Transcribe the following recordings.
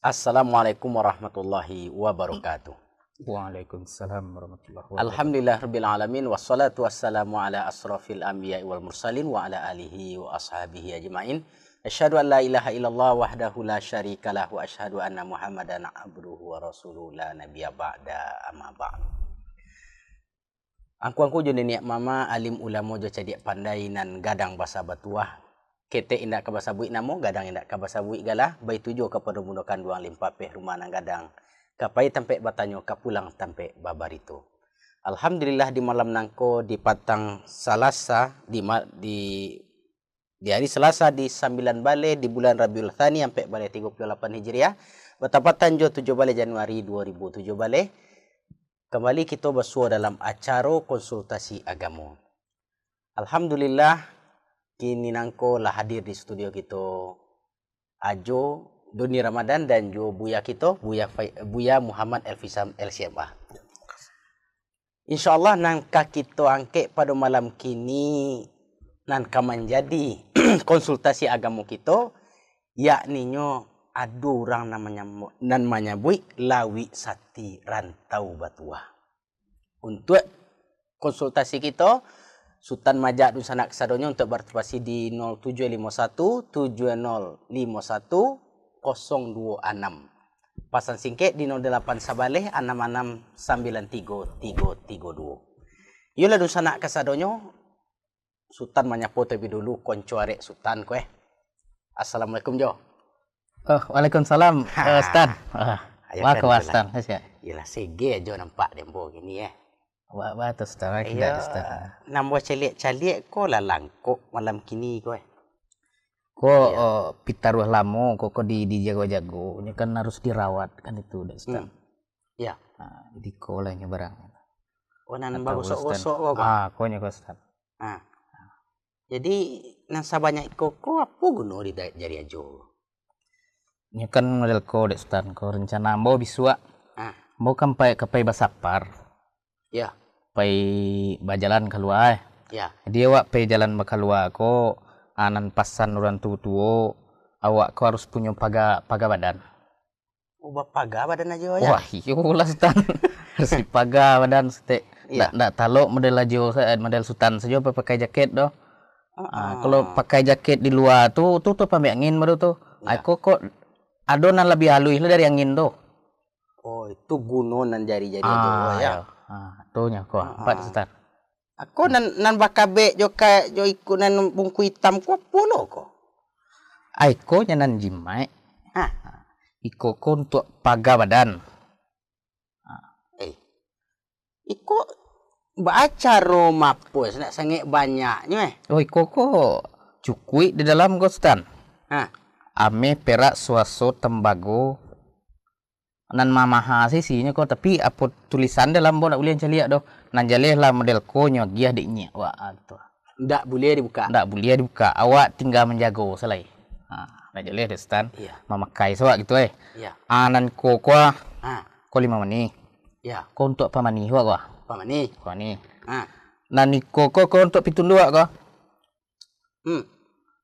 Assalamualaikum warahmatullahi wabarakatuh. Waalaikumsalam warahmatullahi wabarakatuh. Alhamdulillah rabbil alamin wassalatu wassalamu ala asrafil anbiya'i wal mursalin wa ala alihi wa ashabihi ajmain. Asyhadu an la ilaha illallah wahdahu la syarikalah wa asyhadu anna Muhammadan abduhu wa rasuluhu la nabiyya ba'da amma ba'd. Angku jo niak mama alim ulama jo cadiak pandai nan gadang basa batuah. Kete indak ka basa buik namo gadang indak ka basa buik galah bai tujo kepada menggunakan duang limpapeh rumah nang gadang kapai tampe batanyo kapulang tampe babarito. Alhamdulillah di malam nangko di patang Salasa di hari Selasa di 9 bale di bulan Rabiul Tsani sampai bale 38 Hijriah bertepatan jo 7 bale Januari 2007 bale. Kembali kita bersua dalam acara konsultasi agama. Alhamdulillah kini nangko lah hadir di studio kita Ajo Doni Ramadan dan jo Buya kita Buya Muhammad Elfisam LCMA. InsyaAllah nangka kita angkat pada malam kini nangka menjadi konsultasi agama kita, yakni nyo ada orang namanya Bui Lawi Sati Rantau Batua. Untuk konsultasi kita Sultan Majak Dun Sanak Kesadonyo untuk bertepasi di 0751 7051 026. Pasan singkat di 08 Sabaleh 669332. Yola Dun Sanak Kesadonyo Sultan menyapu terlebih dulu konco arek Sultan kowe. Assalamualaikum Jo. Waalaikumsalam Ustaz. Wah kawasan ya. Yalah sege aja nampak dembo gini ya. Wah tu Ustaz, tidak Ustaz. Nambah caliak ko lah langkok malam kini kowe. Ko pitaruh lamo ko dijago-jago. Ini kan harus dirawat kan itu Ustaz. Ya. Jadi ko lah barang. Oh nambah gosok-gosok kok. Ko nya Ustaz. Jadi nang sabanyak ko apa guna di jari ajo? Ini kan model ko Ustaz, ko rencana mau bisua. Mau kampai basapar. Ya. Pai bajalan keluar. Ya. Dia awak pai jalan keluar ko anan pasan orang tua awak ko harus punya paga badan. Oh paga badan aja ya. Wah, iya lah Sultan. Harus dipaga badan sete. Ndak talok model ajo model Sultan saja pakai jaket doh. Kalau pakai jaket di luar tuh pambe angin baru tuh. Aku kok adonan lebih halus dari angin tuh. Oh, itu gunonan jari-jari aja ya. Tuhnya kok empat Ustaz. Aku nan bakabe jo iku nan bungku hitam ko pono ko. Aiko nya nan jimai. Iko ko untuk paga badan. Iko baca Roma pos nak sange banyaknya. Oh iko ko cukui di dalam Gostan. Ame perak suaso tembago. Nan mamaha sisinya kok tapi apa tulisan dalam bo nak boleh caliak doh. Nan jaleh lah model ko nya giah diknya. Wah tu. Ndak boleh dibuka. Ndak boleh dibuka. Awak tinggal menjago selai. Nak jaleh Stan. Iya. Memakai sawak gitu Iya. Nan ko ko 5 mani. Ya. Ko untuk pamani wa ko. Pamani. Pamani. Nan ko untuk pitun dua ko.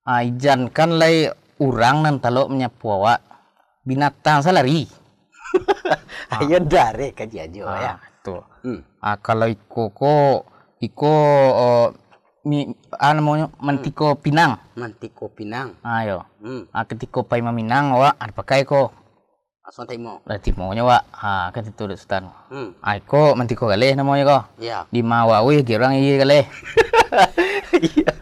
Ijan kan lai urang nan talok menyapu awak. Binatang salari. Ayo dare kaji aja ya. Tuh. Kalau iko mantiko pinang. Mantiko pinang. Ayo. Ketiko pai maminang wa ada pakai ko. Asal timo. Lah timonya wa. Kan itu Ustaz. Aiko mantiko galeh namanya ko. Iya. Di mawawi gerang iya galeh. Iya.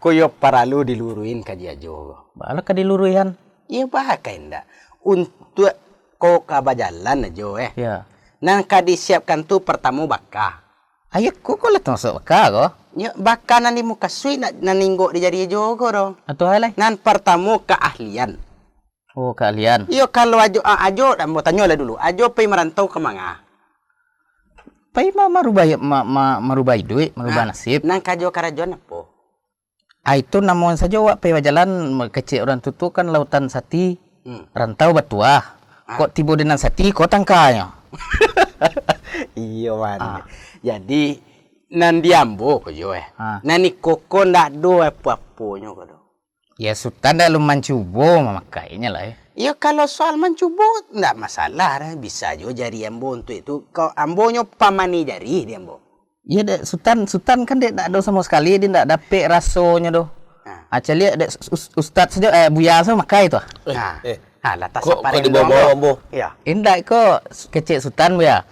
Koyo paralu diluruin kaji aja. Bala ka diluruyan. Iya pakai ndak. Untuk kau kabajalan aja Ya. Nang disiapkan tu pertama baka. Ayo kok lah masuk baka ko. Ya baka nan di muka sui naninggo di jari jogo do. Atau halai. Nan pertama keahlian. Oh keahlian. Iyo kalau ajo dan mau tanya lah dulu. Ajo pai merantau ke mana? Pai merubah duit, merubah nasib. Nang kajo karajon apa? Itu namun saja wak pai jalan kecil orang tutu kan lautan Sati. Rantau Batua. Kok tiba dengan Sati kok tangkanya. Iya man. Jadi nan diambo ko jo Nani koko ndak do apa-apanya ko do. Ya Sultan dah lumayan cubo memakainya lah Ya kalau soal mencuba enggak masalah dah. Bisa jo jari ambo untuk itu. Kau ambonyo pamani jari dia ambo. Iya dek Sultan kan dia tak ada sama sekali, dia tak dapet rasonya doh. Actually dek Ustaz saja Buya saja makai tu. Latas Kok apa di bawah ambo? Ya. Indak kok kecil Sultan Buya.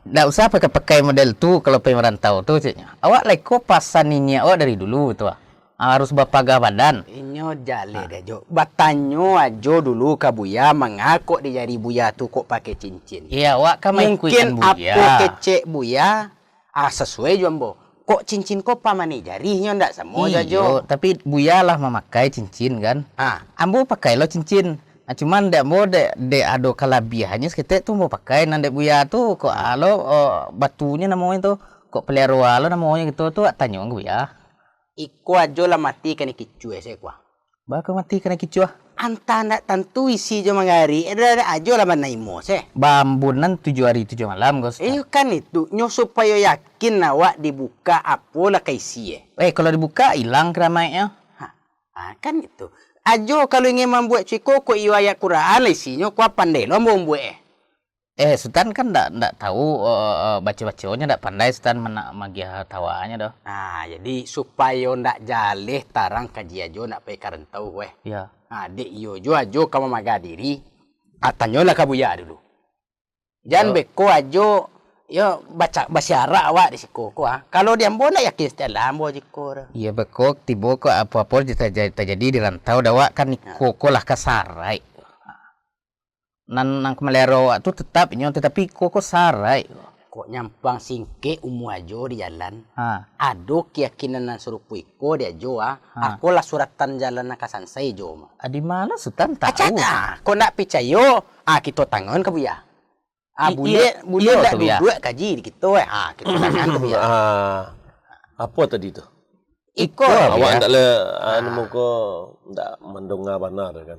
Tak usah pakai model tu kalau pergi merantau tu ciknya. Awak like ko pasaninya awak dari dulu tu. Harus bapaga badan. Inyo jale dah jo. Batanyo ajo dulu ke Buya mengaku di jari Buya tu kok pakai cincin. Iya, awak kan Mungkin Buya. apa kecek Buya sesuai jo ambo. Kok cincin kok pamani jari nyo ndak semua jo. Tapi Buya lah memakai cincin kan. Ambo pakai lo cincin. Cuman dek mo dek ada kelebihannya sekitar tu mau pakai nan dek Buya tu kok alo batunya namanya tu kok pelihara lo namanya gitu tu tanya nggu ya. Iko ajo lah mati kena kicu saya kuah. Baka mati kena kicu. Anta nak tentu isi jo mangari. Ada ajo lah manaimo se. Bambunan 7 hari 7 malam gos. Kan itu nyo supaya yakin awak dibuka apalah kaisi kalau dibuka hilang keramainya. Kan itu. Ajo kalau ingin membuat ciko kok ayat Quran isinya kok pandai lo membuat Sultan kan ndak tahu baca-bacanya ndak pandai Sultan magiah tawanya doh. Jadi supaya ndak jaleh tarang kaji ajo ndak pay karentau weh. Iya. Dek iyo jo ajo kamu maga diri. Atanyo lah kabuya dulu. Jangan beko ajo yo baca basyara awak di siko ko Kalau dia ambo ndak yakin setelah ambo jiko. Iya beko tibo kok apa-apa terjadi di rantau dawak kan koko lah kasarai. Nang kemelero tu tetap inyo tetapi koko sarai. Kok nyampang singke umu ajo di jalan. Ado keyakinan nan serupu iko dia jo Aku lah suratan jalan nak sansai jo. Di mana Sultan tahu? Kok nak picayo? Kita tangan ke Buya. Buya dak duduk kaji gitu kita tangan ke Buya. Apa tadi tu? Iko. Awak ndak le anu ko ndak mendengar benar kan.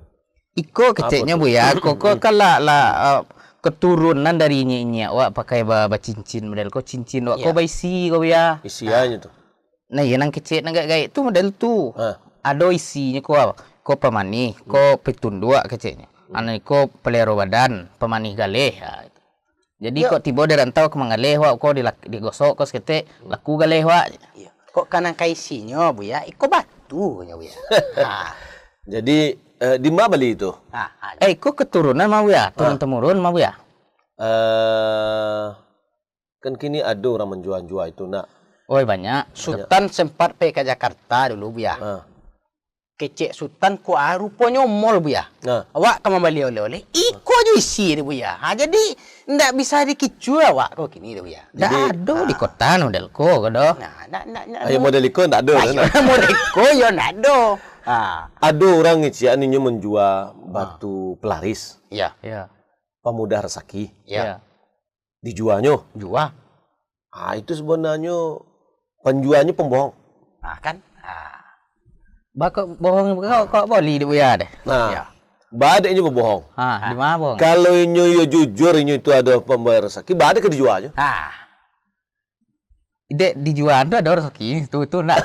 Iko keceknya Buya, koko kan lah keturunan dari nyinya wak pakai cincin model ko cincin wak ko isi ko Buya. Isiannya tu. Nah, yang kecek nang gaya tu model tu. Ada isinya ko pemani, ko petundua keceknya. Anu ko pelero badan, pemani galeh. Jadi kok tiba dari rantau ke mangaleh wak ko digosok ko sekete laku galeh wak. Kok kanang kaisinya Buya, iko batu nya Buya. Jadi di mana beli itu? Kok keturunan mau ya? Turun-temurun mau ya? Kan kini ada orang menjual-jual itu nak. Banyak. Sultan sempat pergi ke Jakarta dulu Buya. Kecek Sultan ku rupanya mall Buya. Awak kamu beli oleh-oleh. Iko aja isi dia Buya. Jadi ndak bisa dikicu awak kok kini dia Buya. Ndak ada di kota model ko do. Ayo model iko ndak ada. Model iko yo ndak ada. Ada orang ngician ini menjual batu pelaris. Iya. Pemuda resaki. Iya. Dijualnya. Jual. Itu sebenarnya penjualnya pembohong. Kan. Baka bohong kok boleh dia Buya deh. Badai ini pembohong. Di mana bohong? Kalau ini jujur ini itu ada pembayar rezeki, badai ke dijualnya. Dek dijual tu ada rezeki tu nak.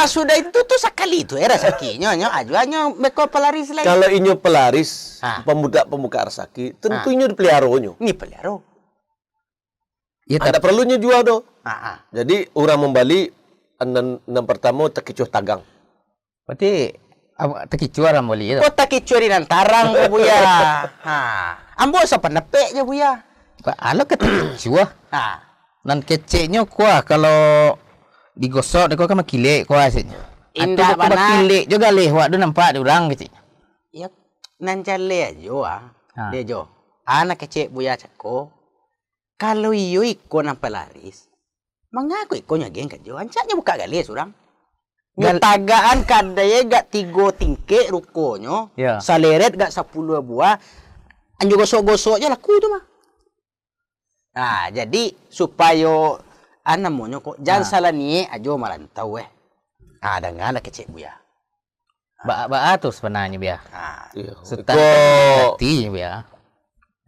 Sudah itu tuh sekali itu rezekinya ajuannya meko pelaris lagi. Kalau ini pelaris, pemuda rezeki, tentu ini dipeliharonya. Ini pelihara. Ya tak perlunya jual do. Jadi orang membali yang pertama terkicuh tagang. Berarti terkicuh orang boleh itu. Kok terkicuh di nantarang ke Buya. Ambo siapa nepeknya Buya. Alo terkicuh. Dan keceknya kuah kalau digosok dia kan makilek kuah asyiknya. Indah mana makilek juga leh wak tu nampak dia orang kecek. Ya nan jale aja Dia jo. Anak kecek Buya cako. Kalau iyo iko nang pelaris. Mengaku ikonya geng kajo. Ancaknya buka galis orang. Tagaan kadaya gak 3 tingkek rukonyo. Saleret gak 10 buah. Anjo gosok-gosoknya laku itu mah. Jadi supaya namanya kok jangan salah ni ajo marantau dengan anak kecek Buya. Ba tu sebenarnya Buya. Sultan hati Buya.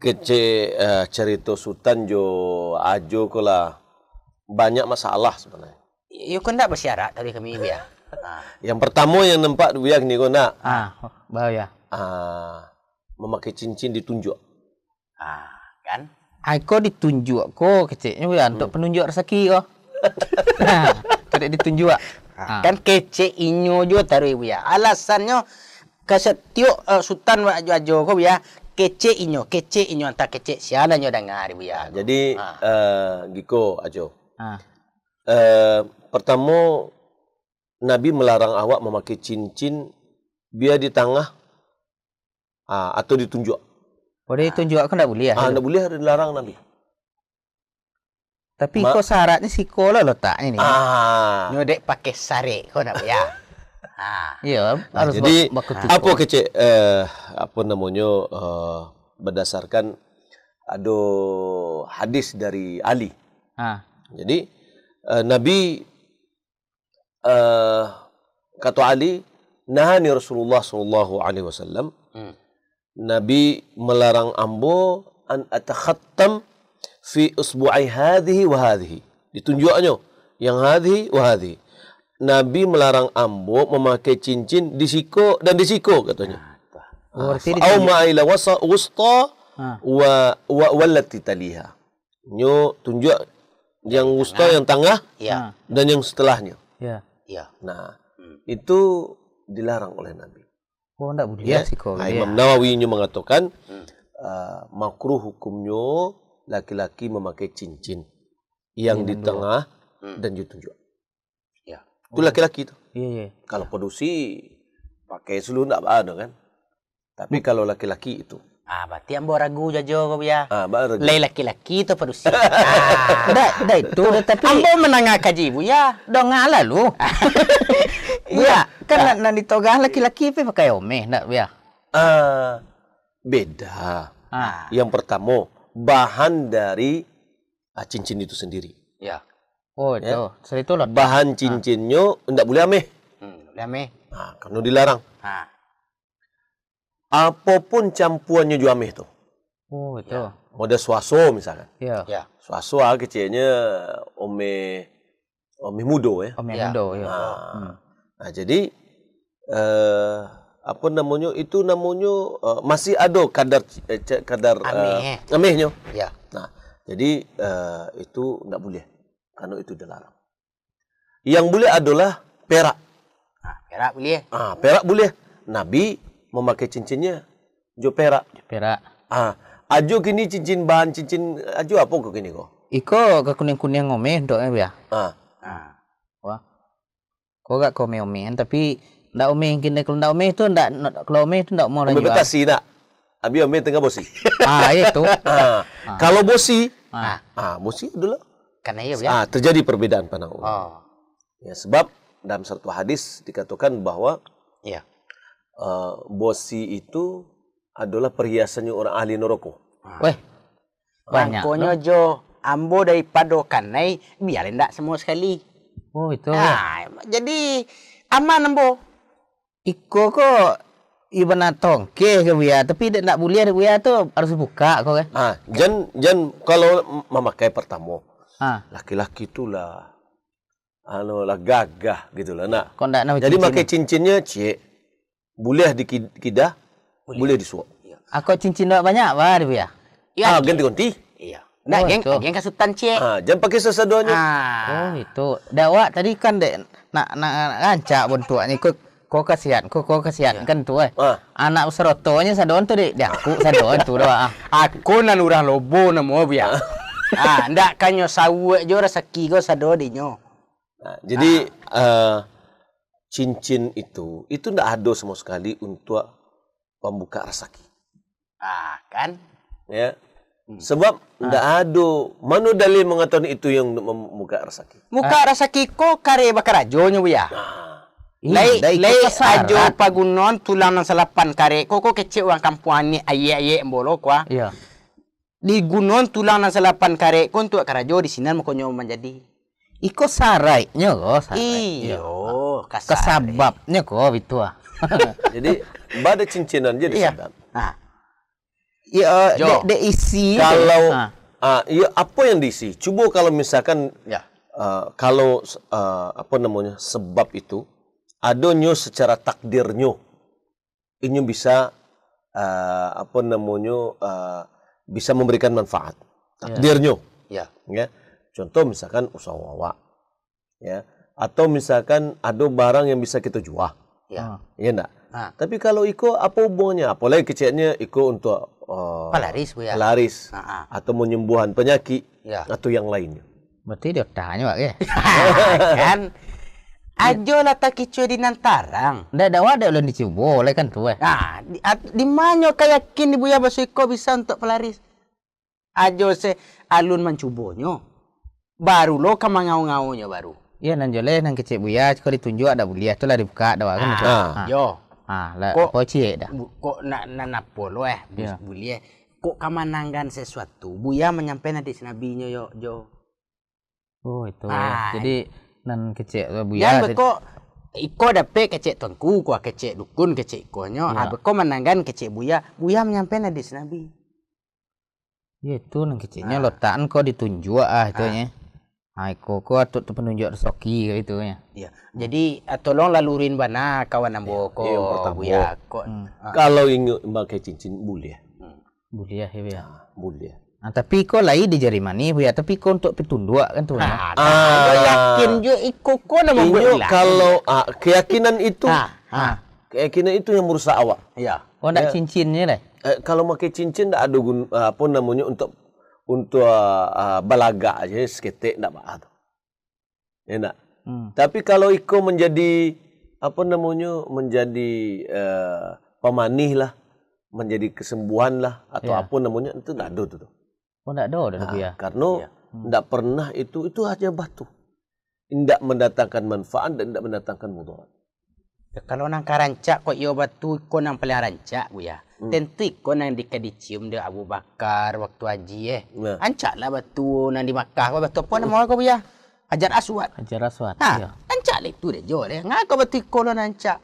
Kecek cerita Sultan jo ajo kala banyak masalah sebenarnya. Yo kan ndak bersyarat tadi kami Buya. Yang pertama yang nampak dia ni kau nak. Bahaya. Memakai cincin ditunjuk. Kan? Kau ditunjuk kau keceknya ya untuk penunjuk rezeki kau. Tidak ditunjuk. Kan kece inyo jo taruh ibu ya. Alasannya kasetiuk sultan wa ajo kau ya. Kece inyo antar kece siapa nyo dengar ibu ya. Jadi Giko Ajo. Pertama Nabi melarang awak memakai cincin biar di tangan atau ditunjuk. Oh, dia tunjuk aku tak boleh ya? Tak boleh, ada dilarang Nabi. Tapi kau syaratnya si kau lah letaknya ni. Nyodek pakai sare kau nak ya. Ya, harus jadi apa kecek apa namanya berdasarkan ada hadis dari Ali. Jadi Nabi kata Ali, nahani Rasulullah sallallahu alaihi wasallam. Nabi melarang ambo an atakhattam fi usbu'i hadhihi wa hadhihi. Ditunjuknya yang hadhihi wa hadhihi. Nabi melarang ambo memakai cincin di siku dan di siku katanya. Au ma'ila wusta wa wallati taliha. Nyo tunjuk yang wusta yang tengah dan yang setelahnya. Nah, itu dilarang oleh Nabi. Oh, enggak boleh sih kau. Imam Nawawi mengatakan makruh hukumnya laki-laki memakai cincin yang di tengah dan ditunjuk. Itu laki-laki tu. Kalau produksi pakai seluruh enggak ada kan. Tapi kalau laki-laki itu. Berarti ambo ragu jajo kau ya. Lay laki-laki tu produksi. Dah itu tapi ambo menangah kaji bu ya. Dong ngalah lu. Iya, kan nak ditogah laki-laki pakai omeh nak ya. Beda. Yang pertama, bahan dari cincin itu sendiri. Ya. Oh, itu. Setelah itu bahan cincinnya enggak boleh ameh. Boleh ameh. Karena dilarang. Apapun campurannya juga ameh tu. Oh, itu. Model suaso misalkan. Ya. Suaso kecilnya omeh mudo ya. Omeh mudo ya. Nah, jadi apa namanya itu namanya masih ada kadar amehnya. Ya. Nah, jadi itu enggak boleh karena itu dilarang. Yang boleh adalah perak. Perak boleh. Perak boleh. Nabi memakai cincinnya jo perak. Ajo gini bahan cincin ajo apa kok gini kok? Iko ke kuning-kuning omeh untuk ya. Wah. Kau gak kau omeh tapi ndak omeh kini kalau ndak omeh tu ndak kalau omeh tu ndak mau lagi. Omeh betasi nak. Abi omeh tengah bosi. Itu. Kalau bosi, bosi adalah karena ya. Terjadi perbedaan pandang umum. Ya, sebab dalam satu hadis dikatakan bahwa bosi itu adalah perhiasannya orang ahli neraka. Weh. Banyak. Pokoknya jo ambo daripada kanai biar ndak semua sekali. Oh, itu. Jadi aman ambo. Iko kok ibarat tongke ke biar tapi nak boleh biar tu harus buka kau kan. Jan kalau memakai pertama. Laki-laki itulah lah gagah gitulah nak. Jadi pakai cincinnya boleh dikidah, boleh disuap. Aku cincin dak banyak dia. Ganti-ganti. Iya. Nak geng kasutan jangan pakai sesadonya. Oh, itu. Dawak tadi kan nak rancak bentuknya kau kasihan kan tu anak serotonya sadon tu dia aku sadon tu dah. Aku nan urang lobo namo biar. Ndak kanyo sawe jo rezeki go sado dinyo. Jadi cincin itu ndak ada sama sekali untuk pembuka rezeki. Kan? Ya. Sebab ndak ada mana dalil mengatakan itu yang membuka rezeki. Muka rezeki ko kare bakar ajonyo ya. Lai ajo pagunon tulang nang salapan kare ko kecil orang kampuan ni aye mbolo kwa. Iya. Di gunung tulang nang salapan kare ko untuk karajo di sini mau konyo menjadi. Iko sarainya kok. Iyo, kesababnya kok itu Jadi pada cincinan jadi sebab. Ya, de isi. Kalau ya apa yang diisi? Coba kalau misalkan kalau apa namanya sebab itu adonyo secara takdirnyo inyo bisa bisa memberikan manfaat. Takdirnyo. Ya. Ya. Contoh misalkan usaha wawa. Ya. Atau misalkan ada barang yang bisa kita jual. Ya. Iya enggak? Tapi kalau iko apa hubungannya? Apalagi kecilnya iko untuk pelaris Bu ya. pelaris atau menyembuhan penyakit atau yang lainnya. Berarti dia tanya Pak ya. Kan ajo lah tak kicu di nantarang. Ndak ada wadah ulun dicoba boleh kan tuh. Di mana kau yakin di Buya Basuiko bisa untuk pelaris? Ajo se alun mencubonyo. Baru lo ka mangau-ngaunya baru. Iya nan jole nang kecil Buya kau ditunjuk ada buliah tu lah dibuka dah kan. Yo. Lah apa cie dah. Kok nak polo buliah. Kok kamananggan sesuatu. Buya menyampaikan hadis nabinya yo. Oh itu. Jadi nan kecil Buya. Yan beko iko dapat kecil tuanku, kuah kecil dukun kecil ikonyo. Beko menanggan kecil Buya menyampaikan hadis nabi. Ya itu nang kecilnya lotaan kau ditunjuk itunya. Iko atut tu penunjuk resoki gitu ya. Iya. Jadi tolong lalurin bana kawan ambo ko Buya ko. Kalau ingin pakai cincin boleh. Boleh ya Buya. Boleh. Tapi kau lain di jari mani Buya, tapi kau untuk pitunduk kan tuh. Yakin jo iko ko na membuat. Kalau keyakinan itu keyakinan itu yang merusak awak. Iya. Oh ndak cincinnya lah. Kalau pakai cincin ndak ada apa namanya untuk balaga aja seketik ndak apa. Ya ndak. Tapi kalau iko menjadi menjadi pemanih lah, menjadi kesembuhan lah atau apa namanya itu ndak ada tuh. Oh ndak ada ya. Karena ndak pernah itu hanya batu. Ndak mendatangkan manfaat dan ndak mendatangkan mudarat. Kalau nang karancak kok yo batu ko nang paling rancak Buya. Tentu ko nang dikadicium de Abu Bakar waktu haji Ancak lah batu nang di Makkah. Batu apa nama ko Buya? Hajar Aswad. Hajar Aswad. Ancak lah itu deh jo deh. Ngako batu ko lo nancak.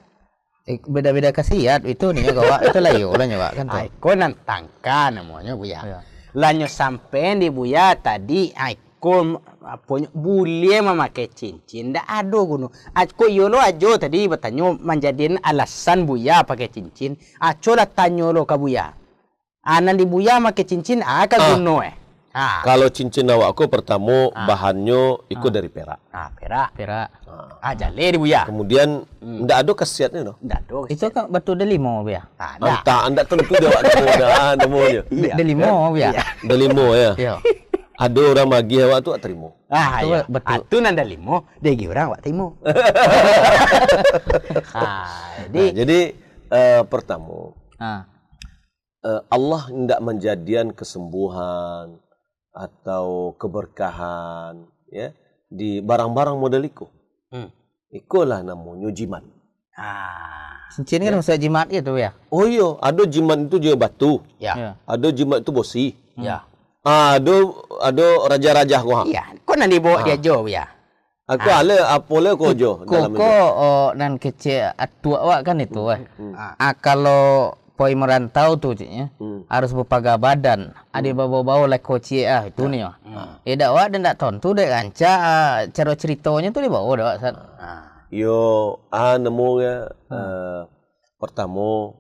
Beda-beda khasiat itu nih kau itu lah yo lah nyawa kan tuh. Ko nang tangka namanya Buya. Lanyo sampai di Buya tadi ko boleh memakai cincin ndak ada gunu. Ko yolo ajo tadi bertanya menjadiin alasan Buya pakai cincin. Aco lah tanya lo ke Buya. Anan di Buya pakai cincin ka gunu Kalau cincin awakku pertama bahannya ikut dari perak. Perak. Jale di Buya. Kemudian ndak ada khasiatnya no. Ndak ada. Itu kan batu delimo Buya. Ndak tentu dia awak namanya. Delimo Buya. Delimo ya. Iya. Ada orang bagi awak tu terima. Betul. Itu nanda limo, degi orang awak terima. Jadi pertama Allah tidak menjadikan kesembuhan atau keberkahan ya di barang-barang model itu. Ikulah namanya jimat. Cincin kan maksudnya jimat itu ya. Oh iya, ada jimat itu juga batu. Ya. Ada jimat itu bosi. Ya. Ada raja-raja ko. Iya, kau nanti bawa dia jo ya. Aku apole ko jo dalam itu. Nan kecil atua awak kan itu kalau poi merantau tuh ciknya harus berpaga badan. Ada bawa-bawa like koci itu nih. Dak awak dan dak tontu dek kanca cara ceritanya tuh dibawa dak San. Yo nemu ya pertama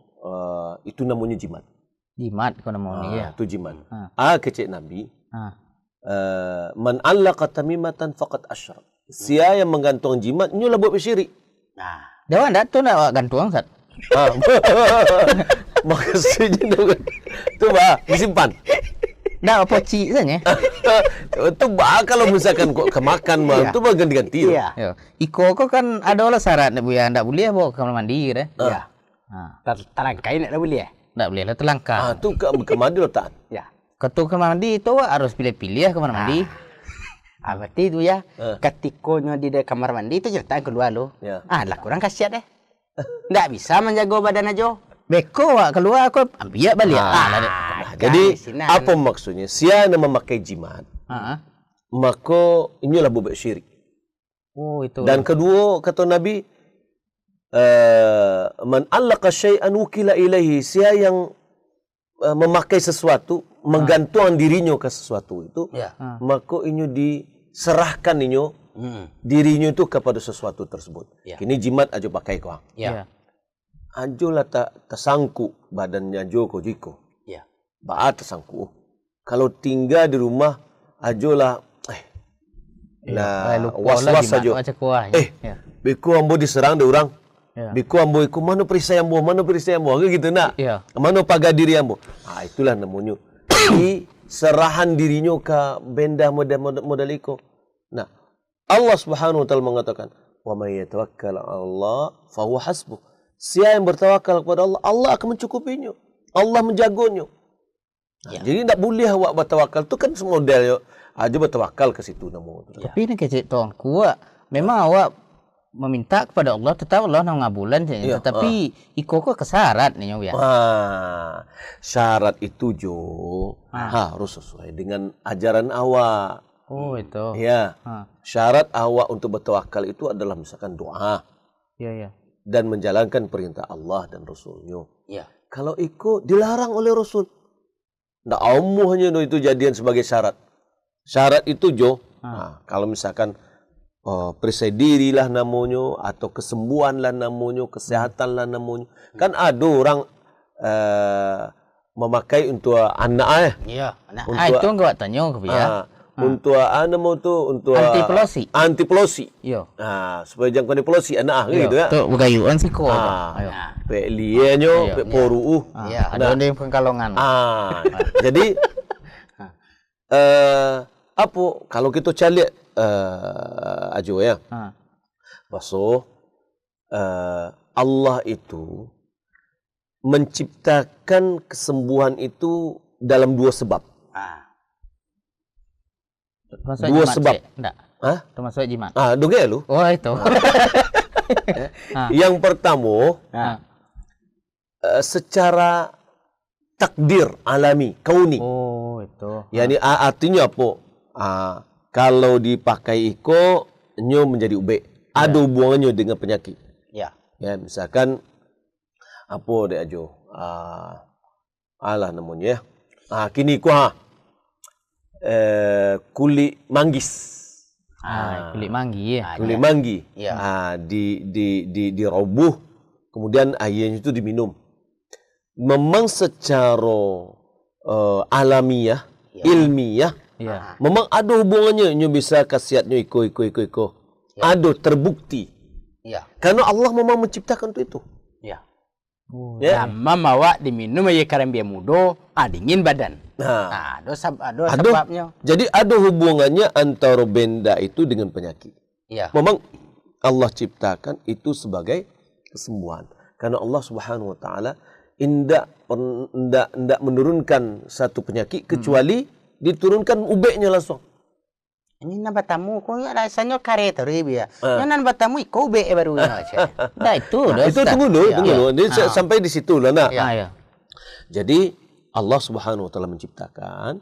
itu namanya jimat. Jimat kau namanya ya. Itu jimat. Kecil Nabi. Man allaqa tamimatan faqad asyrak. Sia yang menggantung jimat nyu lah buat syirik. Dewan dak tu nak gantung Sat. Maksudnya tu disimpan. Dah poci saja. Tu kalau misalkan kok kemakan tu ganti-ganti. Iya. Iko kok kan ada lah syarat Buya ndak boleh bawa ke kamar mandi ya. Iya. Terangkai nak boleh. Ndak boleh lah terlangkah. Tu ke mandi letak. Ya. Ketua kamar mandi itu harus pilih-pilih kamar mandi. Berarti itu ya. Ketikonya di kamar mandi itu cerita keluar lo. Lah kurang kasihan deh. Ndak bisa menjaga badan aja. Beko keluar aku ambil balik. Jadi apa maksudnya? Sia yang memakai jimat. Maka inilah buat syirik. Oh itu. Dan kedua kata Nabi man allaqa syai'an wukila ilaihi. Sia yang memakai sesuatu, menggantungkan dirinya ke sesuatu itu, maka inyo diserahkan inyo dirinya itu kepada sesuatu tersebut. Ya. Kini jimat ajo pakai kau. Ya. Ajo lah tersangku badannya ajo ko jiko. Ya. Baat tersangku. Kalau tinggal di rumah ajo lah was-was ajo. Biku ambo diserang de orang. Biku ambo iku mana perisai ambo gitu nak. Mana paga diri ambo. Itulah namanya. Di serahan dirinya ke benda model iko. Nah, Allah Subhanahu wa taala mengatakan, "Wa may yatawakkal 'ala Allah fa huwa hasbuh." Siapa yang bertawakal kepada Allah, Allah akan mencukupinya. Allah menjaganya. Nah, jadi tak boleh awak bertawakal tu kan semodel yo. Aja bertawakal ke situ nama. Tapi ni kecik tuan kuat. Memang awak meminta kepada Allah, tetap Allah nak ngabulan je. Tetapi iko ko kesyarat ni ya. Syarat itu Jo harus sesuai dengan ajaran awak. Oh itu. Ya. Syarat awak untuk bertawakal itu adalah misalkan doa. Ya. Dan menjalankan perintah Allah dan Rasulnya. Ya. Kalau iko dilarang oleh Rasul. Ndak hanya itu jadian sebagai syarat. Syarat itu Jo. Kalau misalkan perisai diri lah namanya, atau kesembuhan lah namanya, kesehatan lah namanya. Kan ada orang memakai untuk anak Ya, anak. Itu enggak tanya ke dia. Untuk nama tu untuk anti-pelosi. Yo. Supaya jangan kena pelosi anak gitu ya. Tu bergayuan sih kok. Ayo. Pek lienyo, pek poru. Ya, ada yang pengkalongan. Jadi apa kalau kita cari ajo ya. Paso Allah itu menciptakan kesembuhan itu dalam dua sebab. Termasuk dua jimat sebab. Enggak. Termasuk jimat. Doge lu. Oh itu. Yang pertama, secara takdir alami, kauni. Oh itu. Yani artinya apa? Kalau dipakai iko, nyo menjadi ube. Ada hubungannya dengan penyakit. Ya. Ya, misalkan apa dek ajo? Alah namanya. Kini ku kulit manggis. Kulit manggi ya. Kulit manggi. Ya. Dirobuh, kemudian airnya itu diminum. Memang secara alamiah, ilmiah, memang ada hubungannya. Nyo bisa khasiatnya iko. Ya. Ada terbukti. Ya. Karena Allah memang menciptakan itu. Ya. Ya. Mamawa diminum aja karena mudo, dingin badan. Ada sebabnya. Jadi ada hubungannya antara benda itu dengan penyakit. Ya. Memang Allah ciptakan itu sebagai kesembuhan. Karena Allah Subhanahu wa taala indak menurunkan satu penyakit kecuali diturunkan ubeknya langsung. Ini nambah tamu kok rasanya kare terus ya. Yang nambah tamu iko ube baru aja. Nah itu tunggu dulu. Sampai di situ lah nak. Ya. Jadi Allah Subhanahu wa taala menciptakan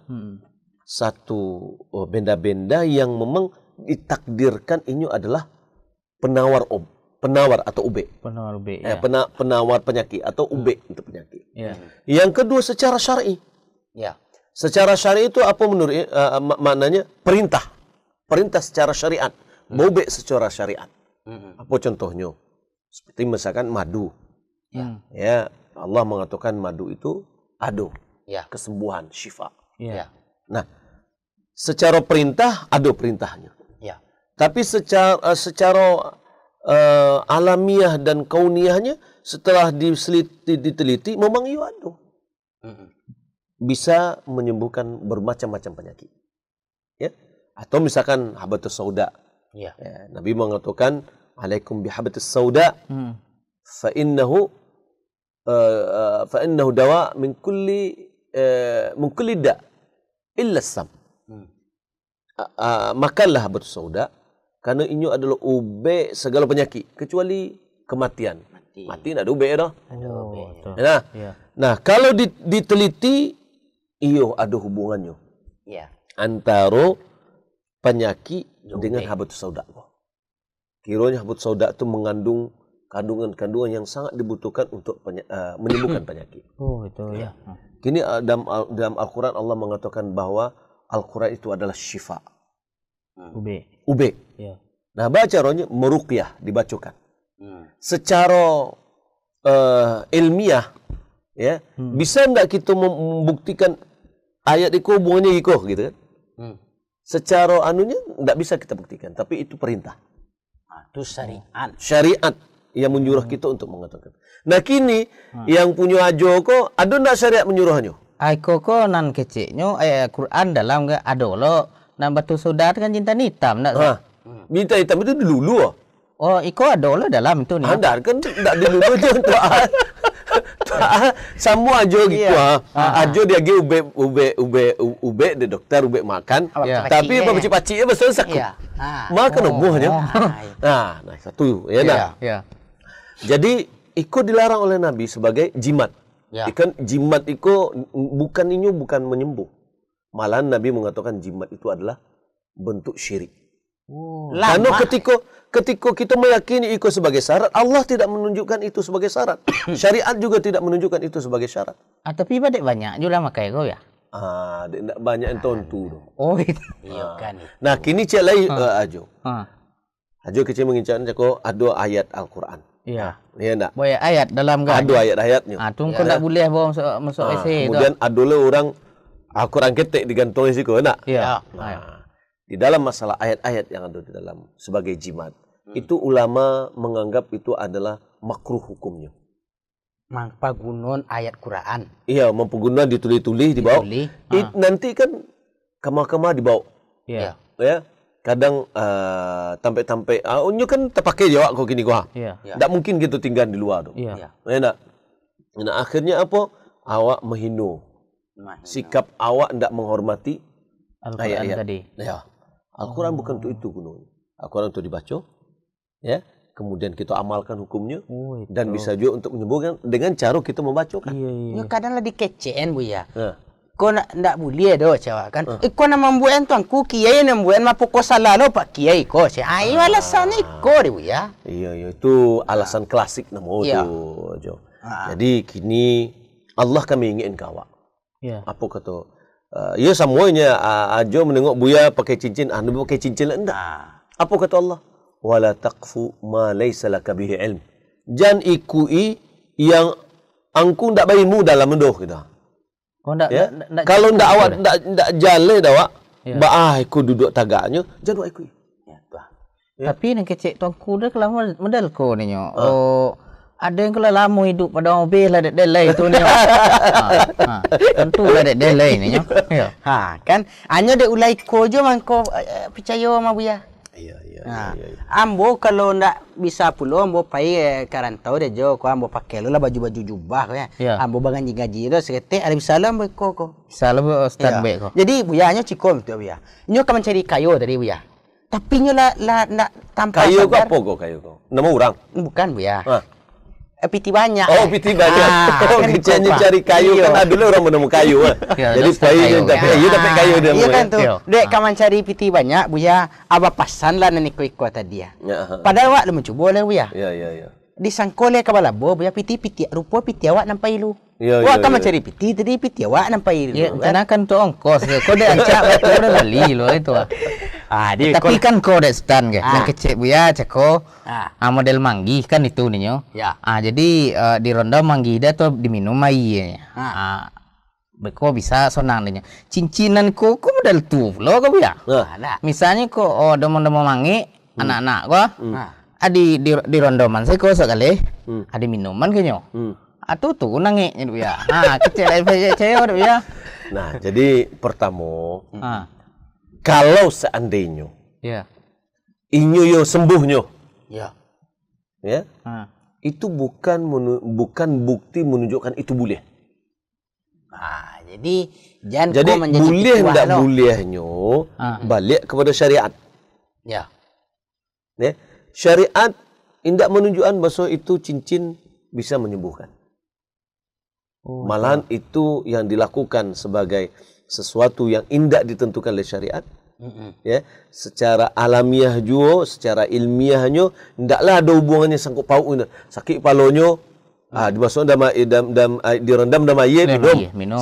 satu benda-benda yang memang ditakdirkan ini adalah penawar atau ube. Penawar ube. Penawar penyakit atau ube untuk penyakit. Ya. Yang kedua secara syar'i. Ya. Secara syar'i itu apa menurut maknanya? Perintah secara syariat. Ube secara syariat. Apa contohnya? Seperti misalkan madu. Ya, Allah mengatakan madu itu ada kesembuhan, syifa. Ya. Nah, secara perintah ada perintahnya. Ya. Tapi secara alamiah dan kauniahnya setelah diteliti memang ia ada. Bisa menyembuhkan bermacam-macam penyakit. Ya. Atau misalkan habatus sauda. Ya, Nabi mengatakan alaikum bihabatus sauda fa innahu dawa min kulli da illa sam. Makanlah habatus sauda karena ini adalah ube segala penyakit kecuali kematian. Mati ada ube dah. Nah, kalau diteliti iyo ada hubungannya. Ya. Antara penyakit dengan habatus sauda. Kiranya habatus sauda itu mengandung kandungan-kandungan yang sangat dibutuhkan untuk menyembuhkan penyakit. Oh, itu ya. Kini dalam Al-Quran Allah mengatakan bahwa Al-Quran itu adalah syifa. Ube. Ube. Ya. Nah, caranya meruqyah dibacakan. Secara ilmiah ya, bisa enggak kita membuktikan ayat itu hubungannya iko gitu kan? Secara anunya enggak bisa kita buktikan, tapi itu perintah. Itu syariat. Syariat yang menyuruh kita untuk mengatakan. Nah, kini yang punya ajo kok ada enggak syariat menyuruhnya? Aiko ko nan keciknya ayat Quran dalam ke ada lo nan batu saudara kan cinta hitam enggak? Minta hitam itu dulu. Oh, iko ada lo dalam itu nih. Anda kan enggak dulu itu untuk semua ajo gitu. Ajo dia ge ube de dokter ube makan. Tapi pacik-paciknya besar sakit. Makan obohnya. Nah, satu ya nah. Jadi iko dilarang oleh Nabi sebagai jimat. Ikan jimat itu bukan menyembuh. Malah Nabi mengatakan jimat itu adalah bentuk syirik. Karena ketika kita meyakini itu sebagai syarat, Allah tidak menunjukkan itu sebagai syarat. Syariat juga tidak menunjukkan itu sebagai syarat. Tapi badek banyak juga makai kau ya. Tidak banyak yang tentu. Oh, itu. Iya kan. Nah, kini cek lagi ajo. Ajo kecil mengincar cakap ada ayat Al-Quran. Iya. Iya enggak? Boleh ayat dalam kan? Ada ayat-ayatnya. Tunggu enggak boleh bawa masuk essay kemudian ada orang Al-Quran ketik digantung situ enggak? Iya. Di dalam masalah ayat-ayat yang ada di dalam sebagai jimat, itu ulama menganggap itu adalah makruh hukumnya. Mangpagunon ayat Quran. Iya, memperguna ditulis-tulis dibawa. Nanti kan kemah-kemah dibawa. Iya. Ya. Kadang tampe-tampe unyu kan terpakai jawab kau gini gua. Iya. Tak mungkin gitu tinggal di luar dong. Iya. Enak. Nah, akhirnya apa? Awak menghina. Sikap awak tidak menghormati Al-Quran tadi. Ya. Al-Quran bukan untuk itu gunanya. Al-Quran untuk dibaca, ya. Kemudian kita amalkan hukumnya dan bisa juga untuk menyembuhkan dengan cara kita membacakan. Iya. Kadang lah dikecen bu ya. Kau ndak boleh doh cewek kan. Kau nak membuat tuan ku kiai nak membuat mapoko salah lo pak kiai kau. Ayo alasan kau bu ya. Iya, itu alasan klasik nama itu. Jadi kini Allah kami ingin kawak. Iya. Apa kata? Ya semuanya ajo menengok buya pakai cincin, anu pakai cincin enggak. Apa kata Allah? Wala taqfu ma laysa laka bihi ilm. Jangan ikui yang angku ndak baimu dalam mendoh kita. Kalau ndak awak ndak jale dah awak, aku duduk tagaknya, jangan ikui. Tapi nak kecek tuanku dah kalau modal ko ni nyo. Ada yang kalau lama hidup pada mobil lah delay tu ni. Tentu lah delay ni. Kan hanya dek ulai ko je mangko percaya sama buya. Iya. Ambo kalau ndak bisa pulo ambo pai karantau deh jo ko ambo pakai lah baju-baju jubah ya. Ambo bangan gaji do sekete ada salam ko. Salam ustaz baik ko. Jadi buya nyo cikom tu buya. Nyo kan mencari kayu tadi buya. Tapi nyo lah nak tanpa kayu ko apa ko kayu ko? Nama orang? Bukan buya. Piti banyak. Oh, piti banyak. Kecanya cari kayu kan dulu orang menemu kayu. Jadi kayu dapat kayu dia. Iya kan tu. Dek kaman cari piti banyak buya, aba pasan lah nani ko tadi ya. Padahal awak lu mencuba lah buya. Iya. Disangkole ka balabo buya piti rupa piti awak nampai lu. Awak kaman cari piti tadi piti awak nampai lu. Ya, canakan tu ongkos. Kau dah ancak betul dah lali lo itu. Tapi kan kau dah stand ke. Yang kecil buya cako. Model manggi kan itu nih nyo. Jadi di ronda manggi dah tu diminum air. Beko bisa sonang nih. Cincinan ko model tu lo kau buya. Misalnya ko demo-demo mangi anak-anak ko. Di rondoman saya ko sekali. Ada minuman kenyo. Tu nangis buya. Kecil cewek buya. Nah, jadi pertama kalau seandainya inyo yo sembuhnyo. Ya. Itu bukan bukti menunjukkan itu boleh. Jadi jangan boleh ndak bolehnya balik kepada syariat. Ya. Syariat tidak menunjukkan bahwa itu cincin bisa menyembuhkan. Malahan itu yang dilakukan sebagai sesuatu yang indah ditentukan oleh syariat. Ya, secara alamiah juga, secara ilmiahnya ndaklah ada hubungannya sangkut paut ni. Sakit kepalanya dimasukkan direndam dalam air minum.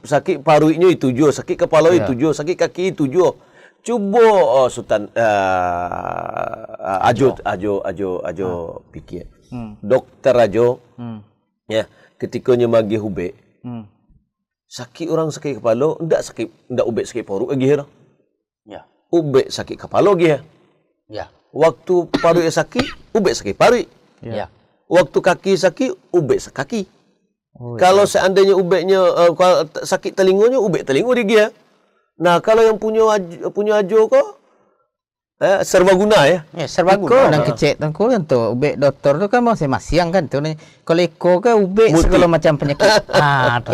Sakit parunya itu juga, sakit kepala itu juga, sakit kaki itu juga. Cuba Sultan ajo pikir. Dokter ajo, ya, ketikanya magi hube, sakit kepala, ndak ube sakit paru lagi ya. Ya. Ube sakit kepala lagi ya. Ya. Waktu paru sakit, ube sakit paru. Ya. Waktu kaki sakit, ube kaki. Kalau seandainya ubeknya sakit telinganya, ubek telinga dia. Nah, kalau yang punya ajo kok serbaguna ya. Ya, serbaguna. Iko dan kecek tengkul kan tu. Ubek doktor tu kan masing-masing kan tu. Kalau iko kan ubek segala macam penyakit.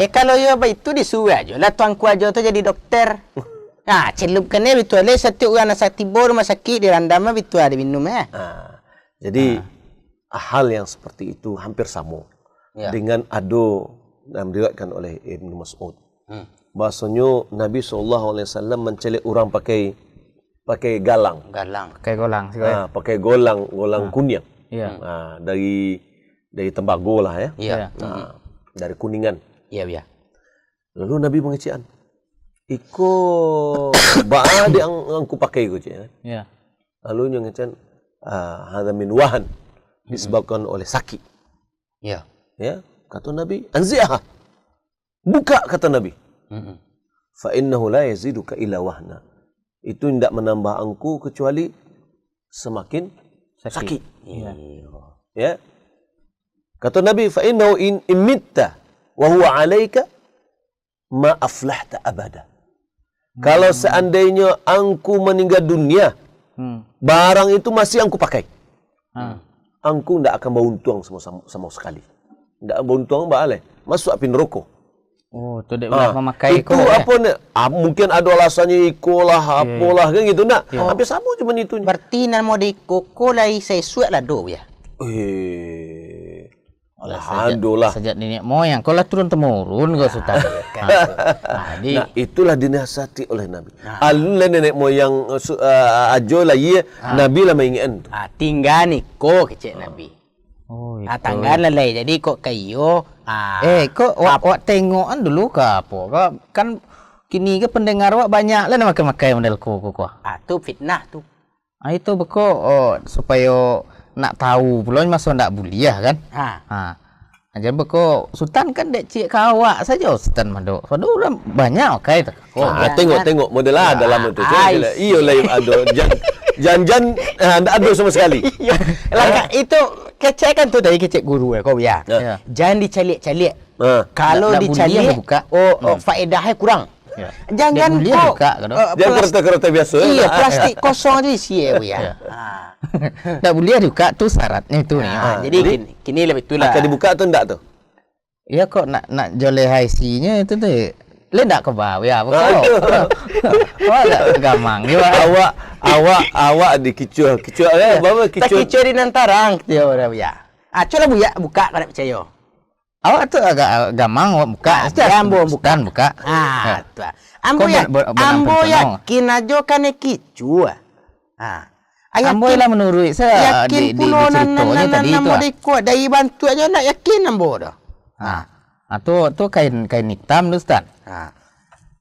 Kalau ya itu disuruh aja lah tuanku aja tu jadi dokter. Celupkan dia betul lah. Setiap orang nak tiba rumah sakit dirandam betul ada minum Jadi hal yang seperti itu hampir sama dengan ado yang diriwayatkan oleh Ibnu Mas'ud. Bahasanya Nabi SAW mencelik orang pakai galang. Pakai golang. Pakai golang kuning. Ya. Dari tembago lah ya. Iya. Dari kuningan. Iya. Lalu Nabi mengecian. Iko ba'a di angku pakai ko ya. Ya. Lalu yang ngecian hadza min wahan disebabkan oleh sakit. Iya. Ya, kata Nabi, anzi'ah. Buka kata Nabi. Fa innahu la yaziduka illa wahna. Itu tidak menambah angku kecuali semakin sakit. Ya. Kata Nabi, fa innahu in imitta wa huwa 'alaika ma aflahta abada. Kalau seandainya angku meninggal dunia, barang itu masih angku pakai. Angku tidak akan beruntung sama sekali. Tidak beruntung boleh masuk api neraka. Oh, tu dia boleh memakai itu apa ni? Mungkin ada alasannya ikolah apalah kan gitu nak. Habis sama cuma itu. Berarti nama di koko lai saya suat lah do ya. Alhamdulillah. Sejak nenek moyang kau lah turun temurun kau sultan. Nah, itulah dinasihati oleh Nabi. Alun nenek moyang ajo lah ya. Nabi lah mengingat. Tinggal ni ko kecek Nabi. Oh, tanggal lah lai. Jadi kok kayo. Kok awak tengokan dulu ke apa? Kan kini ke pendengar awak banyak lah nak makai model ko. Tu fitnah tu. Itu beko supaya nak tahu pula masa ndak buliah kan. Ajar beko Sultan kan dek cik kawak saja Sultan Madok. Pada orang banyak makai tu. Tengok model lah dalam itu. Iyo lah ada jan ndak ada sama sekali. Langkah itu kecek kan tu dari kecek guru kau ya. Jangan dicalik-calik. Kalau dicalik faedahnya kurang. Jangan kau jangan kereta biasa. Iya, plastik kosong aja isi ya. Tak boleh buka tu syaratnya itu nih. Jadi kini lebih itulah. Akan dibuka atau enggak tu? Iya kok nak joleh IC-nya itu tu. Le ndak ke bawah ya. Wah, gamang. Awak dikicur apa kicur? Tak kicur di nantarang dia orang ya. Coba buya buka kalau percaya. Awak tu agak gamang awak buka. Ambo buka. Tu. Ambo yakin aja kan kicur. Ambo lah menurut saya yakin pulau ceritanya tadi tu. Dari bantu aja nak yakin ambo dah. Tu kain hitam tu Ustaz.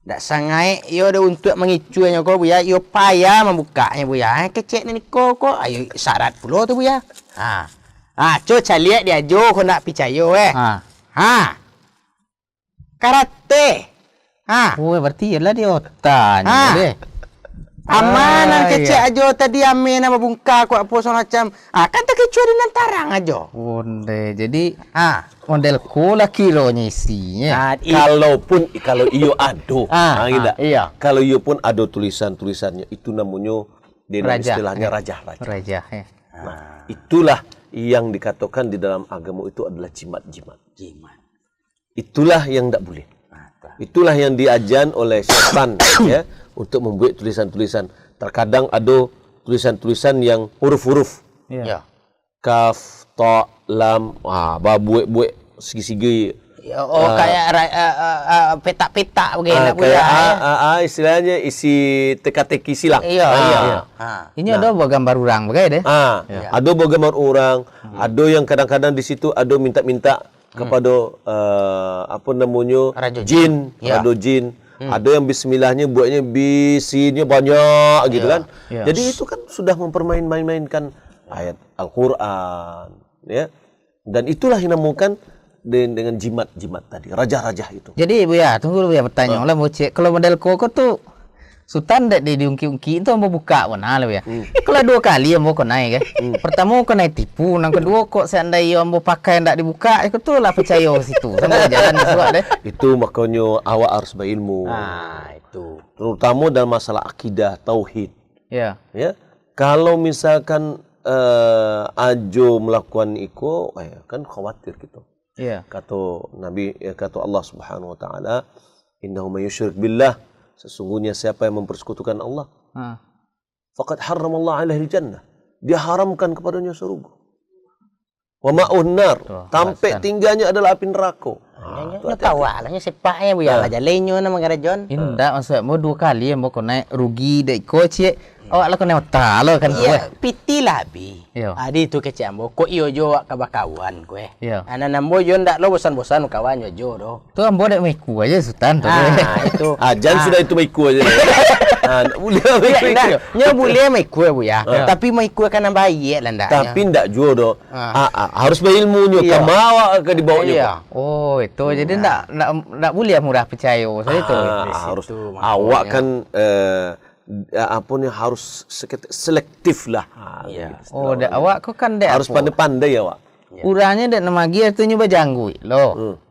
Tak sangai yo ada untuk mengicunya kau buya, yo payah membukanya buya. Kecek ni kau ayo syarat pula tu buya. Coba lihat dia jo kau nak percaya karate. Oh, berarti ialah dia otaknya deh. Amanan kecek aja tadi amin nama bungka kau apa macam. Kan tak kecuali nantarang aja. Onde. Jadi model ku lah kilonya isinya. Kalau iyo ado. Iya. Kalau iyo pun ada tulisannya itu namanya istilahnya raja. Nah, itulah yang dikatakan di dalam agama itu adalah jimat. Itulah yang tidak boleh. Itulah yang diajan oleh syaitan ya. Untuk membuat tulisan-tulisan. Terkadang ada tulisan-tulisan yang huruf-huruf. Ya. Kaf, ta, lam, buat segi-segi. Kayak petak-petak begini. Kayak istilahnya isi teka-teki silang. Iya. Ini ada gambar orang begitu deh. Ada gambar orang, ada yang kadang-kadang di situ ada minta-minta kepada apa namanya jin, ada jin. Ada yang bismillahnya buatnya bisinya banyak gitu kan. Jadi itu kan sudah mempermain-mainkan ayat Al-Quran, ya. Dan itulah yang dinamakan dengan jimat-jimat tadi, raja-raja itu. Jadi Buya, tunggu dulu ya pertanyaan lah mau cek. Kalau model koko tuh Sultan dek diungki-ungki itu mau buka mana lah ya. Kalau 2 kali yang mau kau naik Pertama kau naik tipu, yang kedua kok seandainya mau pakai ndak dibuka, itu tuh lah percaya situ. Sama jalan suat deh. Itu makanya awak harus berilmu. Itu. Terutama dalam masalah akidah, tauhid. Ya. Ya. Kalau misalkan ajo melakukan iko, kan khawatir gitu. Iya. Kata Nabi, kata Allah Subhanahu wa taala, "Innahu may yusyrik billah." Sesungguhnya siapa yang mempersekutukan Allah, faqad harramallahu alaihi jannah. Dia haramkan kepadanya surga. Wa ma'un nar. Tampe tinggalnya adalah api neraka. Nya tahu alahnya sepaknya Buya lah jalenyo nama garajon. Indah maksud mau 2 kali yang mau kau naik rugi dek kau cek. Awak lah kau naik lo kan Iya, piti lah bi. Iya. Adi tu kecik ambo, ko iyo jo kabakawan kue. Iya. Anak nambo jo ndak lo bosan-bosan kawan jo do. Tu ambo dek meku aja Sultan tu. Itu. Ajan sudah itu maiku aja. Boleh maiku. Nya boleh mai kue Buya. Tapi mai kue kan bayi lah ndak. Tapi ndak jual do. Harus berilmunya. Iya. Kamawa ke di bawahnya. Iya. Oh, itu jadi ndak boleh murah percaya saya itu. Harus awak kan apa nih harus selektif lah. Iya. Oh, dek awak kau kan dek Harus pandai-pandai ya, Wak. Urangnya dek nama gia tu nyoba janggui lo.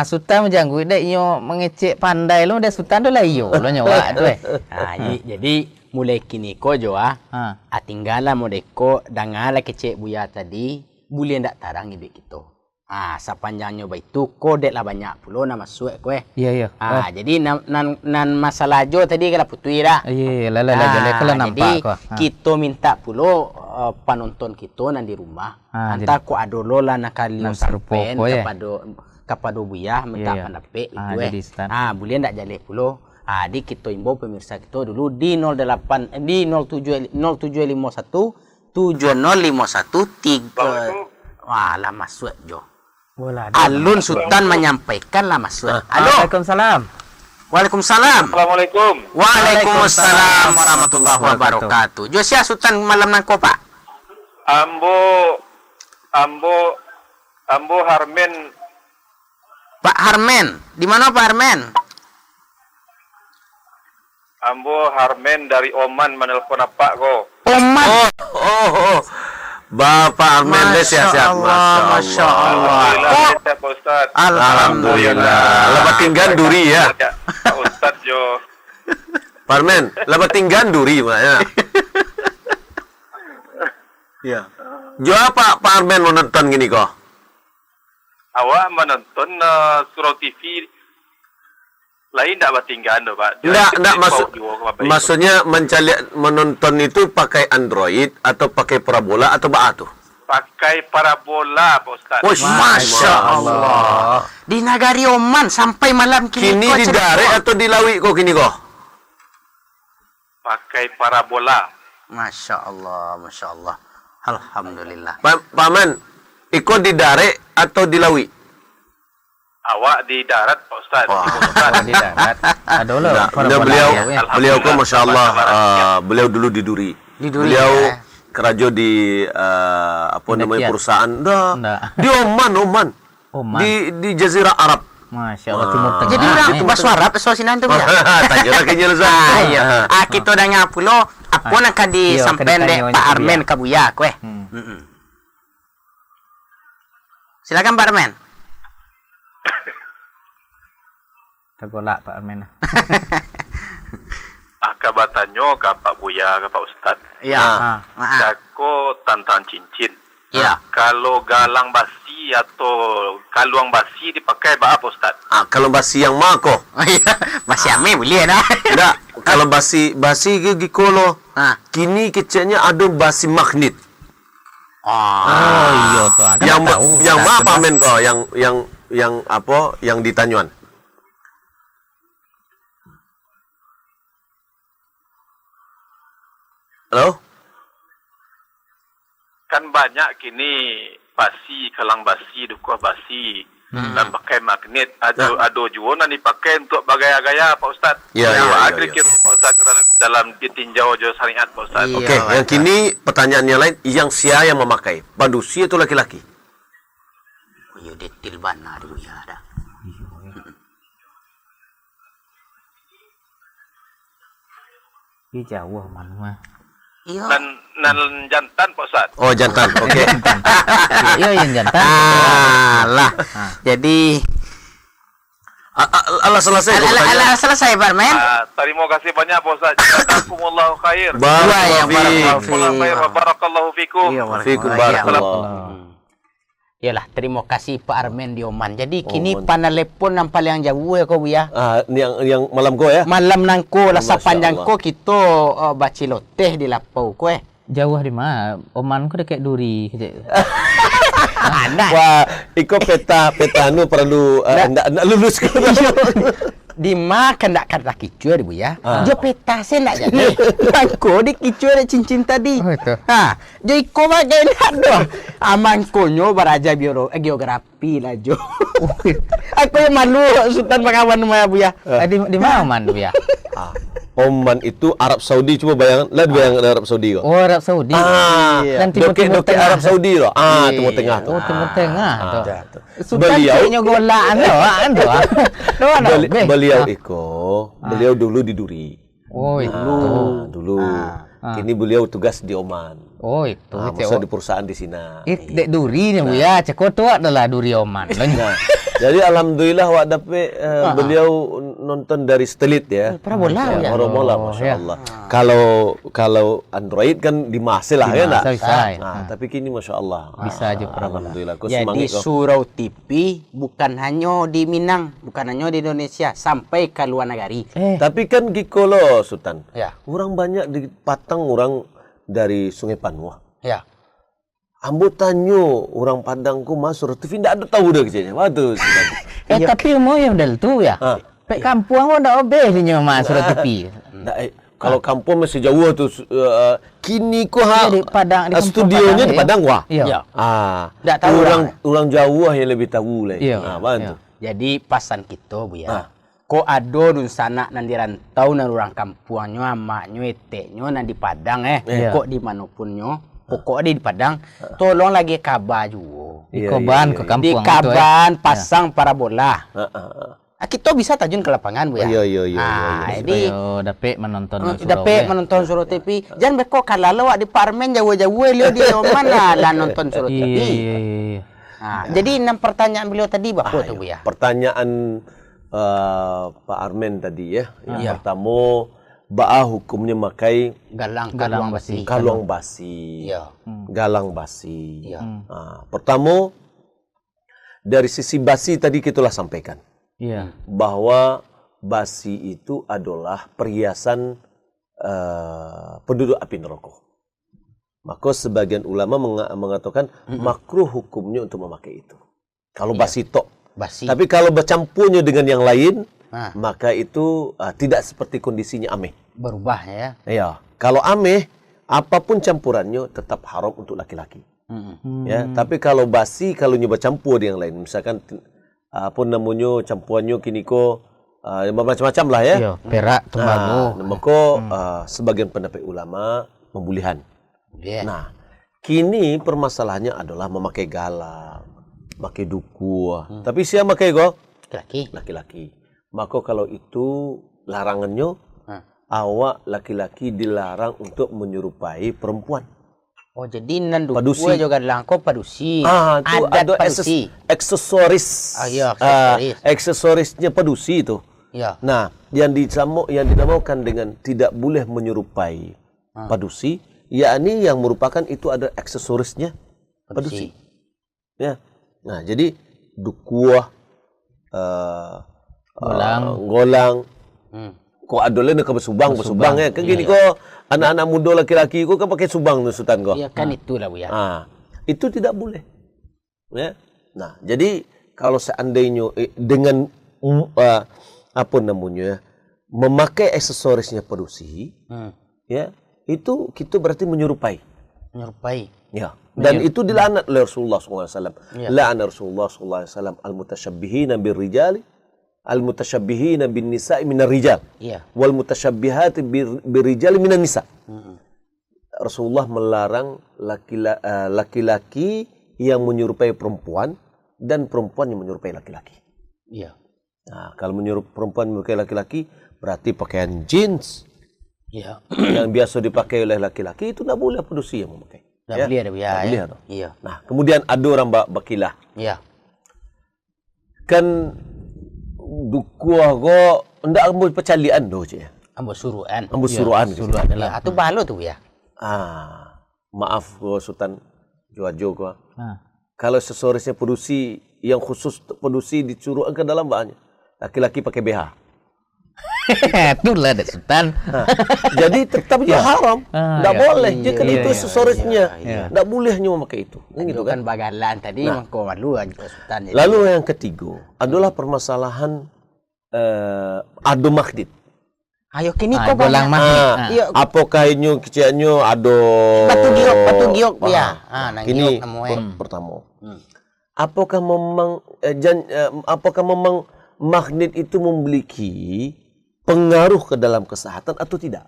Sultan menjanggui dek nyo mengecek pandai lo dek Sultan tu lah iyo lo nyawa tu jadi mulai kini ko jo tinggalah modeko dangala kecek Buya tadi boleh ndak tarang ibe kita. Sepanjangnya itu ko dek lah banyak pulo nama suek kue. Iya. Jadi nan masalah jo tadi kalau putui dah. Iya, jadi kalau nampak jadi kok. kita minta pulo penonton kita nan di rumah. Anta ko adolo lah nakali sampen kepada Buya minta pendapat itu boleh ndak jale pulo. Di kita imbau pemirsa kita dulu di 08 di 0751 7051 3. Lah masuk jo. Alun Sultan menyampaikan lah masuk. Waalaikumsalam. Waalaikumsalam. Assalamualaikum. Waalaikumsalam warahmatullahi wabarakatuh. Josia Sultan malam nangko Pak. Ambo Harmen. Pak Harmen, di mana Pak Harmen? Ambo Harmen dari Oman menelpon apa kok? Oman. Oh. Bapak Mendes ya siap. Masya Allah. Siap Pak Ustaz. Alhamdulillah. Lebat tinggal duri ya. Pak Ustaz jo. Parmen, lebat tinggal duri maknya. Iya. Jo apa Pak Armen menonton gini kok? Awak menonton Surau TV lain tak batinggan do Pak. Enggak maksudnya menonton itu pakai Android atau pakai parabola atau apa tuh? Pakai parabola Pak Ustaz. Masya Allah. Di negari Oman sampai malam kini. Kini di Dare atau di Lawi kok kini kok? Pakai parabola. Masya Allah, Masya Allah. Alhamdulillah. Paman, ikut di Dare atau di Lawi? Awak di darat Pak Ustaz. Di darat. Aduh lo. Beliau kok Masya Allah. Beliau dulu di Duri. Beliau kerja di namanya perusahaan. Di Oman. Di Jazirah Arab. Masya Allah, Timur Tengah. Jadi orang bahasa Arab soasinan tu ya. Tanya kayaknya lu Iya. Kita dah ngapulo apa nak di sampai dek Pak Armen Kabuya kue. Silakan Pak Armen. Tegolak Pak Armen. Kabatanyo ka Pak Buya ka Pak Ustaz. Iya. Kako tantan cincin. Iya. Kalau galang basi atau kaluang basi dipakai apa Ustaz? Kalau basi yang mako. Basi ame boleh dah. Enggak, kalau basi gikolo. Kini keceknya ada basi magnet. Iya tuh. Yang apa men kok? Yang apa? Yang di Tanyuan. Halo? Kan banyak kini basi, kelang basi, dukuh basi, dan pakai magnet. Ado juga nanti dipakai untuk bagaya-gaya Pak Ustaz. Iya. Ada kira Pak Ustaz dalam ditinjau jo syariat Pak Ustaz. Iya. Oke, yang kini pertanyaan yang lain, yang sia yang memakai, padusi atau laki-laki? Oh, iya detail benar ya ada. Ih, jauh man mah. Iya. Nan jantan Pak Ustaz. Oh, jantan. Oke. Iya yang jantan. Alah. Jadi Allah selesai. alah selesai Barmen. Terima kasih banyak Pak Ustaz. Jazakumullahu khair. Barakallahu fiik. Wa barakallahu fikum. Fiikum barakallahu. Yalah, terima kasih Pak Armen di Oman. Jadi kini panalepon yang paling jauh ya kau ya. Yang malam ko ya. Malam nangko lasa Masya panjang Allah. ko kita baciloteh di lapau ko Jauh di mana? Oman ku dekat duri. Ada. Wah, iko peta anu perlu ndak lulus ko. Di makan ndak kata kicur Bu ya. Dia peta saya ndak jadi. Mangko di kicur ada cincin tadi. Oh, itu. Ha, jadi ko bagai nak doh. Aman konyo baraja geografi lah jo. Aku yang malu Sultan Bakawan sama Bu ya. Di mana Oman tu ya? Oman itu Arab Saudi, coba bayangkan, lihat bayangan Arab Saudi kok. Oh, Arab Saudi. Dan Timur Doke Arab Saudi loh. Timur Tengah tuh. Oh, Timur Tengah tu. Sultan kayaknya golaan doh. Beliau beliau dulu di Duri. Oh, itu. Dulu. Kini beliau tugas di Oman. Oh, itu. Masa di perusahaan di Sina. Dek duri ni Bu ya. Ceko tu adalah duri Oman. Nah, jadi alhamdulillah wak dapat beliau nonton dari setelit ya. Parabola ya. Parabola, masya Allah. Kalau Android kan di masih lah ya nak. Bisa. Tapi kini masya Allah. Bisa aja parabola. Alhamdulillah. Aku Jadi semangat kok. surau TV bukan hanya di Minang, bukan hanya di Indonesia, sampai ke luar negeri. Tapi kan giko loh Sultan. Ya. Orang banyak di Patang, orang dari Sungai Panwah. Ya. Ambo tanyo orang Padangku masuk TV ndak ada tahu dah kecilnya. Waduh. Tapi mau yang del tu ya. Pek kampung pun dah obeh dia mas surat TV. Kalau kampung masih jauh tuh. Kini ko Di Padang, di kampung studionya Padang, di Padang wah. Iya. Ndak tahu Orang Jawa yang lebih tahu lah. Iya. Bantu. Jadi pasan kita Bu ya. Ko ado dun sana nan di rantau nan orang kampungnya amaknya eteknya nan di Padang kok di manopunnya pokok di Padang tolong lagi kabar juga Di Koban ke kampung. di Kaban pasang parabola. Kita bisa tajun ke lapangan Bu ya. Iya. Jadi dapat menonton dapat menonton Surau TV. Jangan beko kalalo di Parmen jauh-jauh lihat di mana lah nonton Surau TV. Iya. Jadi 6 pertanyaan beliau tadi Bapak tuh Bu ya. Pertanyaan Pak Armen tadi ya. Yang pertama, hukumnya makai Galang basi. kalung basi. Iya. Galang basi. Iya. Pertama, dari sisi basi tadi kita telah sampaikan. Iya. Bahwa basi itu adalah perhiasan penduduk api neraka. Maka sebagian ulama mengatakan makruh hukumnya untuk memakai itu. Kalau basi tok. Basi. Tapi kalau bercampurnya dengan yang lain, maka itu tidak seperti kondisinya ameh. Berubah ya. Ya, kalau ameh, apapun campurannya tetap haram untuk laki-laki. Ya, tapi kalau basi, kalau nyoba campur dengan yang lain, misalkan apa namanya campurannya kini ko macam-macam lah ya. Iya, perak, tembaga. Maka sebagian pendapat ulama membulihan. Yeah. Nah, kini permasalahannya adalah memakai galang, pakai duku. Tapi siapa pakai go? Laki-laki. Maka kalau itu larangannya, awak laki-laki dilarang untuk menyerupai perempuan. Oh, jadi nan duku Padusi. juga dilangkau padusi. Itu ada padusi. aksesoris. Iya, aksesoris. Aksesorisnya padusi itu. Ya. Nah, yang dinamakan dengan tidak boleh menyerupai padusi, yakni yang merupakan itu ada aksesorisnya padusi. Ya. Nah, jadi dukuah, golang. Kok adolnya nak bersubang ya. Kan gini kok anak-anak muda laki-laki kok kan pakai subang tuh Sultan kok. Iya kan itulah Bu ya. Itu tidak boleh. Ya. Nah, jadi kalau seandainya dengan apa namanya memakai aksesorisnya padusi, ya, itu kita berarti menyerupai. Ya. Dan itu dilaknat oleh Rasulullah SAW. La'ana Rasulullah SAW al-mutasyabbihina birrijali al-mutasyabbihina bin nisa'i minar rijal Iya. wal mutasyabbihati birijal minan nisa. Rasulullah melarang laki-laki yang menyerupai perempuan dan perempuan yang menyerupai laki-laki. Iya. Nah, kalau perempuan menyerupai laki-laki berarti pakaian jeans Iya. yang biasa dipakai oleh laki-laki itu tidak boleh pedusi yang memakai. Dah boleh ada Buya. Tak boleh, Ya. tu. Iya. Nah, kemudian ada orang bakilah. Iya. Kan dukuah go ndak ambil percalian do je. Ambo suruhan. Ambil suruhan. Suruh Ya, adalah. atau balo tu Buya. Maaf go Sultan Joajo go. Nah. Kalau sesorisnya pedusi yang khusus pedusi dicuruk ke dalam banyak. Laki-laki pakai BH. Itulah ada Sultan. Jadi tetap dia haram. Tidak ya. boleh. Dia kan Iya, itu iya, sesorisnya. iya. Tidak bolehnya memakai itu. Kan gitu Itu kan. kan bagalan tadi mangko malu aja Sultan. Jadi. Lalu yang ketiga adalah permasalahan ado magnet. Ayo kini Ah, kok bolang banyak. magnet. Iya. Apakah inyo kecilnya ado Batu giok Buya. Nang Ini giok namo pertama. Apakah memang magnet itu memiliki pengaruh ke dalam kesehatan atau tidak?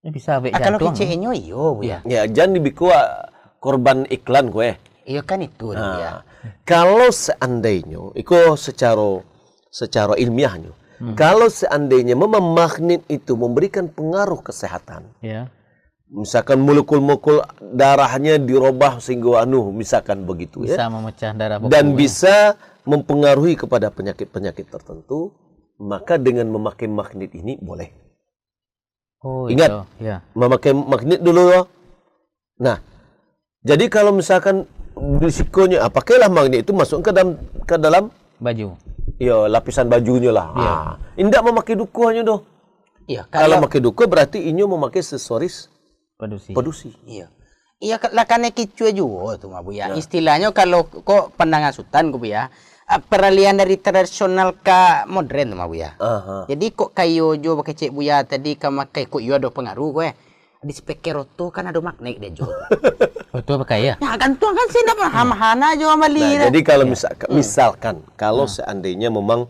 Ini bisa ambek Kalau jantung. kecilnya iyo Buya. Ya, jangan dibikua korban iklan gue. Iya kan itu Buya. Kalau seandainya, itu secara ilmiahnya, kalau seandainya memang magnet itu memberikan pengaruh kesehatan, Ya. misalkan molekul-molekul darahnya dirubah sehingga misalkan begitu Bisa ya, memecah darah dan bokong. bisa mempengaruhi kepada penyakit-penyakit tertentu, maka dengan memakai magnet ini boleh. Oh, Ingat. itu. Ya. Memakai magnet dulu ya. Nah, jadi kalau misalkan risikonya, pakailah magnet itu masuk ke dalam Baju. ya lapisan bajunya lah. Indak memakai dukuhnya doh. Iya, Kalau memakai dukuh berarti inyo memakai aksesoris Pedusi. pedusi. Iya. Iya lah kan kicua juga tuh Mah Buya. Istilahnya kalau kok pandangan Sultan ku Buya, peralihan dari tradisional ke modern tuh Mah Buya. Aha. Jadi kok kayo jo pakai cek Buya tadi ka makai kok yo ada pengaruh gue. Di speaker tu kan ada magnet deh jo. Betul pakai ya? Ya kan tuh kan sih dapat hamahana jo amali. Nah, jadi kalau misalkan kalau seandainya memang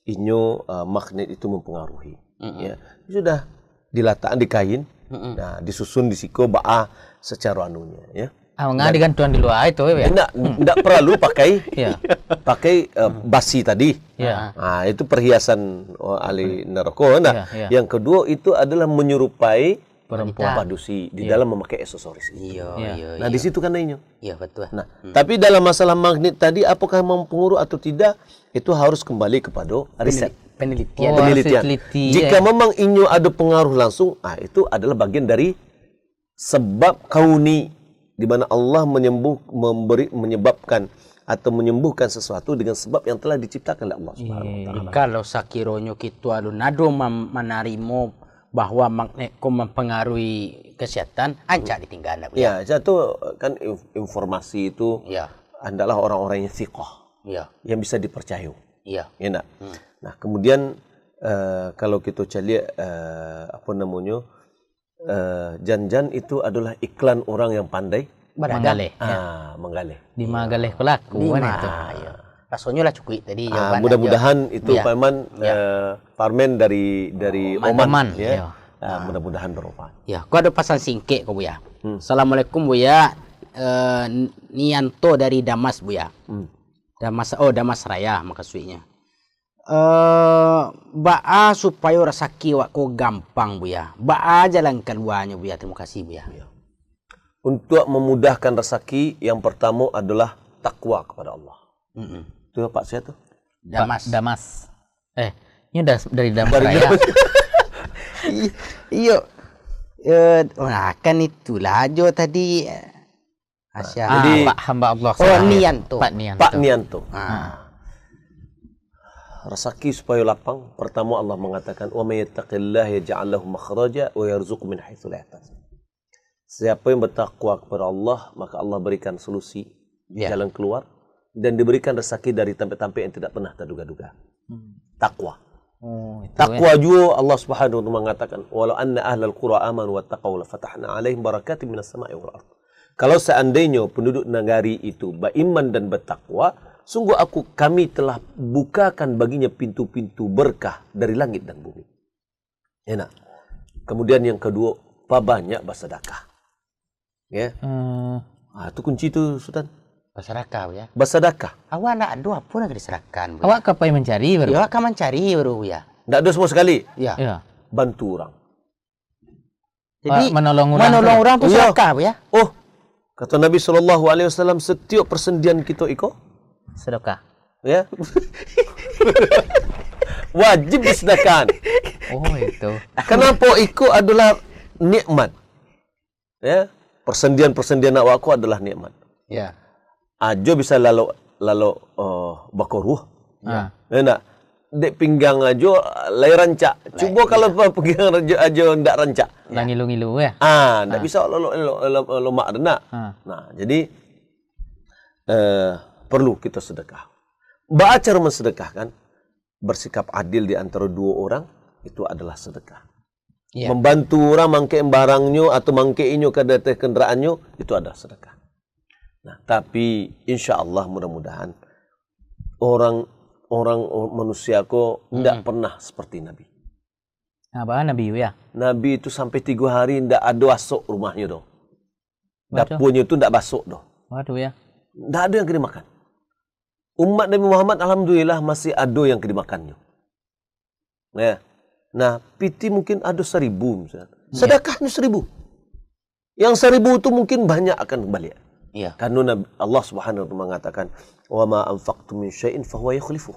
inyo magnet itu mempengaruhi, ya sudah diletakkan di kain, nah disusun di siko secara anunya, ya. Nggak digantuan di luar itu ya? Enggak perlu pakai Iya. pakai basi tadi. Iya. Nah, itu perhiasan ahli neraka. Nah, Iya, iya. yang kedua itu adalah menyerupai Perempuan. padusi di dalam memakai aksesoris itu. Iya, Iya. iya. Nah, di situ kan inyo. Iya betul. Nah, tapi dalam masalah magnet tadi apakah mempengaruhi atau tidak itu harus kembali kepada riset. Penelitian. Oh, Penelitian. teliti, Jika ya. memang inyo ada pengaruh langsung, itu adalah bagian dari sebab kauni di mana Allah menyebabkan atau menyembuhkan sesuatu dengan sebab yang telah diciptakan oleh Allah Subhanahu wa taala. Kalau sakironyo kitu alun nado manarimo bahwa magnet ko mempengaruhi kesehatan, ancak ditinggalkan. Ya, satu kan informasi itu Iya. adalah orang-orang yang thiqah, Iya. yang bisa dipercaya. Iya. Ya enggak? Nah, kemudian kalau kita cari apa namanya? Jan-jan itu adalah iklan orang yang pandai Manggaleh. menggalih. Di Manggaleh pelaku kan itu. Iya. Rasanya lah cukup tadi jawaban Mudah-mudahan aja. itu Iya. paman parmen dari Oman, Oman, ya. iya. Mudah-mudahan bermanfaat. Ya, gua ada pesan singkat kok Buya. Assalamualaikum Buya. Nianto dari Damas Buya. Damas Raya maksudnya. Ba'a supaya rasaki wako gampang Buya. Ba'a jalan keluarnya Buya. Terima kasih Buya. Untuk memudahkan rezeki, yang pertama adalah takwa kepada Allah. Itu Pak siapa tuh? Damas. Ini udah dari Damas Raya. Iya. Nah, kan itulah aja tadi. Asya. Jadi, Pak hamba Allah. Nianto. Pak Nianto. Pak Nianto. Ah. Rezeki supaya lapang, pertama Allah mengatakan, "Wa may yattaqillaha yaj'al lahu makhraja wa yarzuqhu min haitsu la yahtasib." Siapa yang bertakwa kepada Allah, maka Allah berikan solusi, jalan keluar, dan diberikan rezeki dari tempat-tempat yang tidak pernah terduga-duga. Takwa. Oh, itu Takwa juga Allah Subhanahu wa taala mengatakan, "Walau anna ahlal qura amanu wattaqaw la fatahna 'alaihim barakatin minas sama'i wal ardh." Kalau seandainya penduduk negari itu beriman dan bertakwa, sungguh kami telah bukakan baginya pintu-pintu berkah dari langit dan bumi. Enak. Kemudian yang kedua, banyak bersedekah. Ya. Itu kunci tu, Sultan. Bersedekah ya. Bersedekah. Awak nak ada apa nak diserahkan? Awak kapai mencari baru? Ya, akan mencari baru ya. Tak ada semua sekali. Ya. Bantu orang. Jadi menolong orang tu sedekah ya. Oh, kata Nabi SAW, setiap persendian kita iko sedekah. Ya. Wajib disedekahkan. Oh, itu. Kenapa iko adalah nikmat? Ya, persendian-persendian awakku adalah nikmat. Ya. Ajo bisa lalu bakoruh. Ya. Enak. Dek pinggang ajo lay rancak. Cuba kalau pinggang ajo ndak rancak. Lah ngilu-ngilu ya. Ndak bisa lo mak denak. Nah, jadi perlu kita sedekah. Cara mensedekahkan, bersikap adil di antara dua orang itu adalah sedekah. Ya. Membantu orang mangke barangnya atau mangke inyo kada teh kendaraannya itu adalah sedekah. Nah, tapi insya-Allah mudah-mudahan orang manusia ko tidak pernah seperti Nabi. Apa Nabi ya? Nabi itu sampai 3 hari tidak ada masuk rumahnya doh. Dapurnya itu tidak masuk doh. Waduh ya. Tidak ada yang kena makan. Umat Nabi Muhammad alhamdulillah masih ada yang kena makannya. Nah, piti mungkin ada 1.000 misalnya. Sedekahnya 1.000. Yang 1.000 itu mungkin banyak akan balik. Iya. Karena Allah Subhanahu wa taala mengatakan, "Wa ma anfaqtum min syai'in fa huwa yukhlifuh."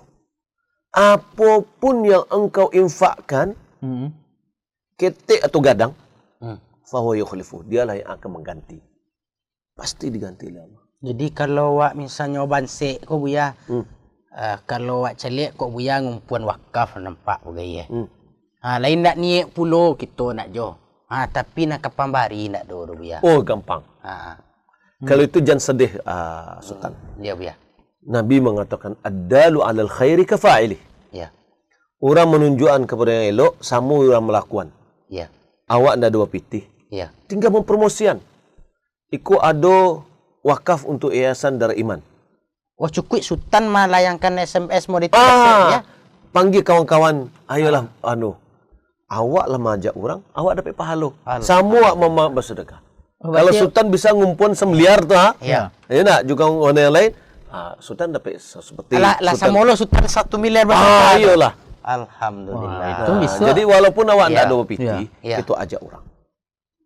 Apapun yang engkau infakkan, ketek atau gadang, fa huwa yukhlifuh. Dialah yang akan mengganti. Pasti diganti oleh Allah. Jadi kalau wak misalnya bansek ko buya, kalau wak celik ko buya ngumpuan wakaf nampak begitu. Lain nak niat pulo kita nak jo. Tapi nak kapambari nak do buya. Oh, gampang. Kalau itu jangan sedih, Sultan. Ya, buya. Nabi mengatakan, ad-dalu 'alal khairi kafa'ilih. Ya. Orang menunjukkan kepada yang elok, sama orang melakukan. Ya. Awak ndak ada pitih. Ya. Tinggal mempromosian. Iku ada wakaf untuk Yayasan Darah Iman. Wah, cukup Sultan melayangkan SMS mau ya. Panggil kawan-kawan, ayolah awak lah majak orang, awak dapat pahala. Semua mama bersedekah. Kalau Sultan bisa ngumpul 1 miliar tu Ya. Nak juga orang yang lain, Sultan dapat seperti lah samolo Sultan 1 miliar bersedekah. Iyalah. Alhamdulillah. Itu bisa. Jadi walaupun awak ndak ada piti, itu ajak orang.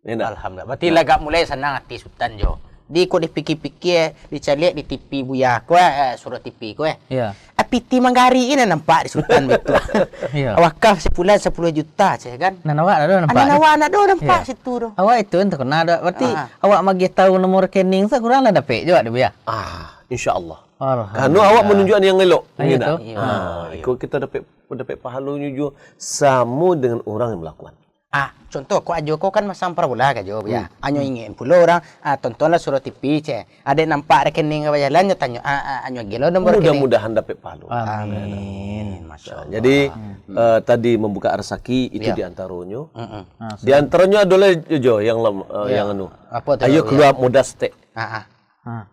Alhamdulillah. Berarti lagak mulai senang hati Sultan jo. Di ko dipikir-pikir, dicari di TV buya ko surat TV ko Ya. Piti Manggari ini nampak di Sultan betul. Ya. Wakaf sebulan 10 juta saya kan. Awak ada nampak. Anak nampak situ doh. Awak itu entah kena ada. Berarti awak magi tahu nomor rekening saya kurang lah dapat juga dia. Insya-Allah. Karena awak menunjukkan yang elok. Itu. Kita dapat pahalanya juga sama dengan orang yang melakukan. Contoh ko ajo ko kan masang parabola ka jo ya. Anyo ingin pulo orang tontonlah surat TV ada nampak rekening ka jalan tanya anyo gelo nomor rekening. Mudah-mudahan dapat pahala. Amin. Masyaallah. Jadi tadi membuka rezeki itu di antaranya. Di antaranya adalah jo yang Apa tu? Ayo keluar modal stek.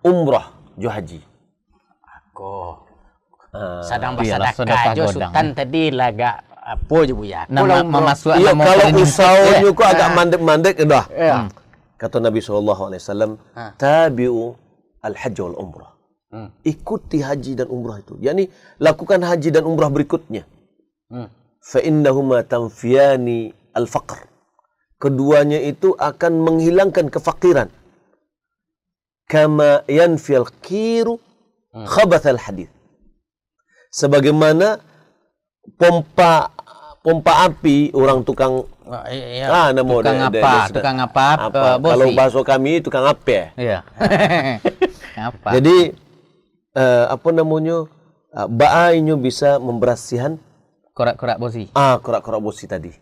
Umrah jo haji. Aku sedang bersedekah jo Sultan tadi lagak apa je buya. Memasuk iya, kalau usahanya kok agak mandek-mandek dah. Kata Nabi SAW, tabi'u al-hajj wal umrah. Ikuti haji dan umrah itu. Yani lakukan haji dan umrah berikutnya. Fa innahuma tanfiyani al-faqr. Keduanya itu akan menghilangkan kefakiran. Kama yanfiyal kiru khabath al-hadith. Sebagaimana pompa api orang tukang tukang apa kalau bahasa kami tukang api iya. Apa jadi baainya bisa membersihkan korak-korak bosi korak-korak bosi tadi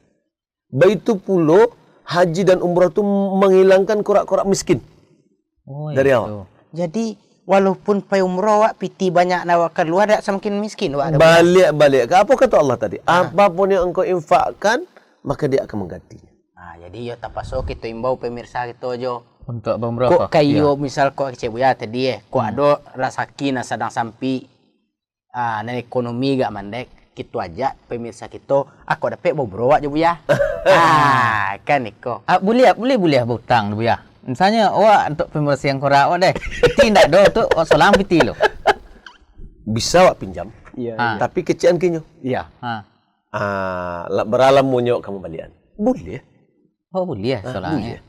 begitu pula haji dan umrah itu menghilangkan korak-korak miskin dari awal. Jadi walaupun pai umrah wak piti banyak nawak keluar tak semakin miskin wak. Balik. Apa kata Allah tadi? Apapun yang engkau infakkan maka dia akan menggantinya. Jadi yo tapaso kita imbau pemirsa kita jo Untuk berumrah. Kok kayo misal kok kecek buya tadi kok ada rasaki na sedang sampai na ekonomi gak mandek gitu aja pemirsa kita aku dapat berumrah aja buya. Kan iko. Boleh berhutang bu ya. Misalnya awak untuk pembersihan korak awak deh. Tidak do tu solang piti lo. Bisa awak pinjam. Iya. Tapi kecian kinyo. Iya. Beralam monyo kamu balian. Boleh. Oh boleh solangnya.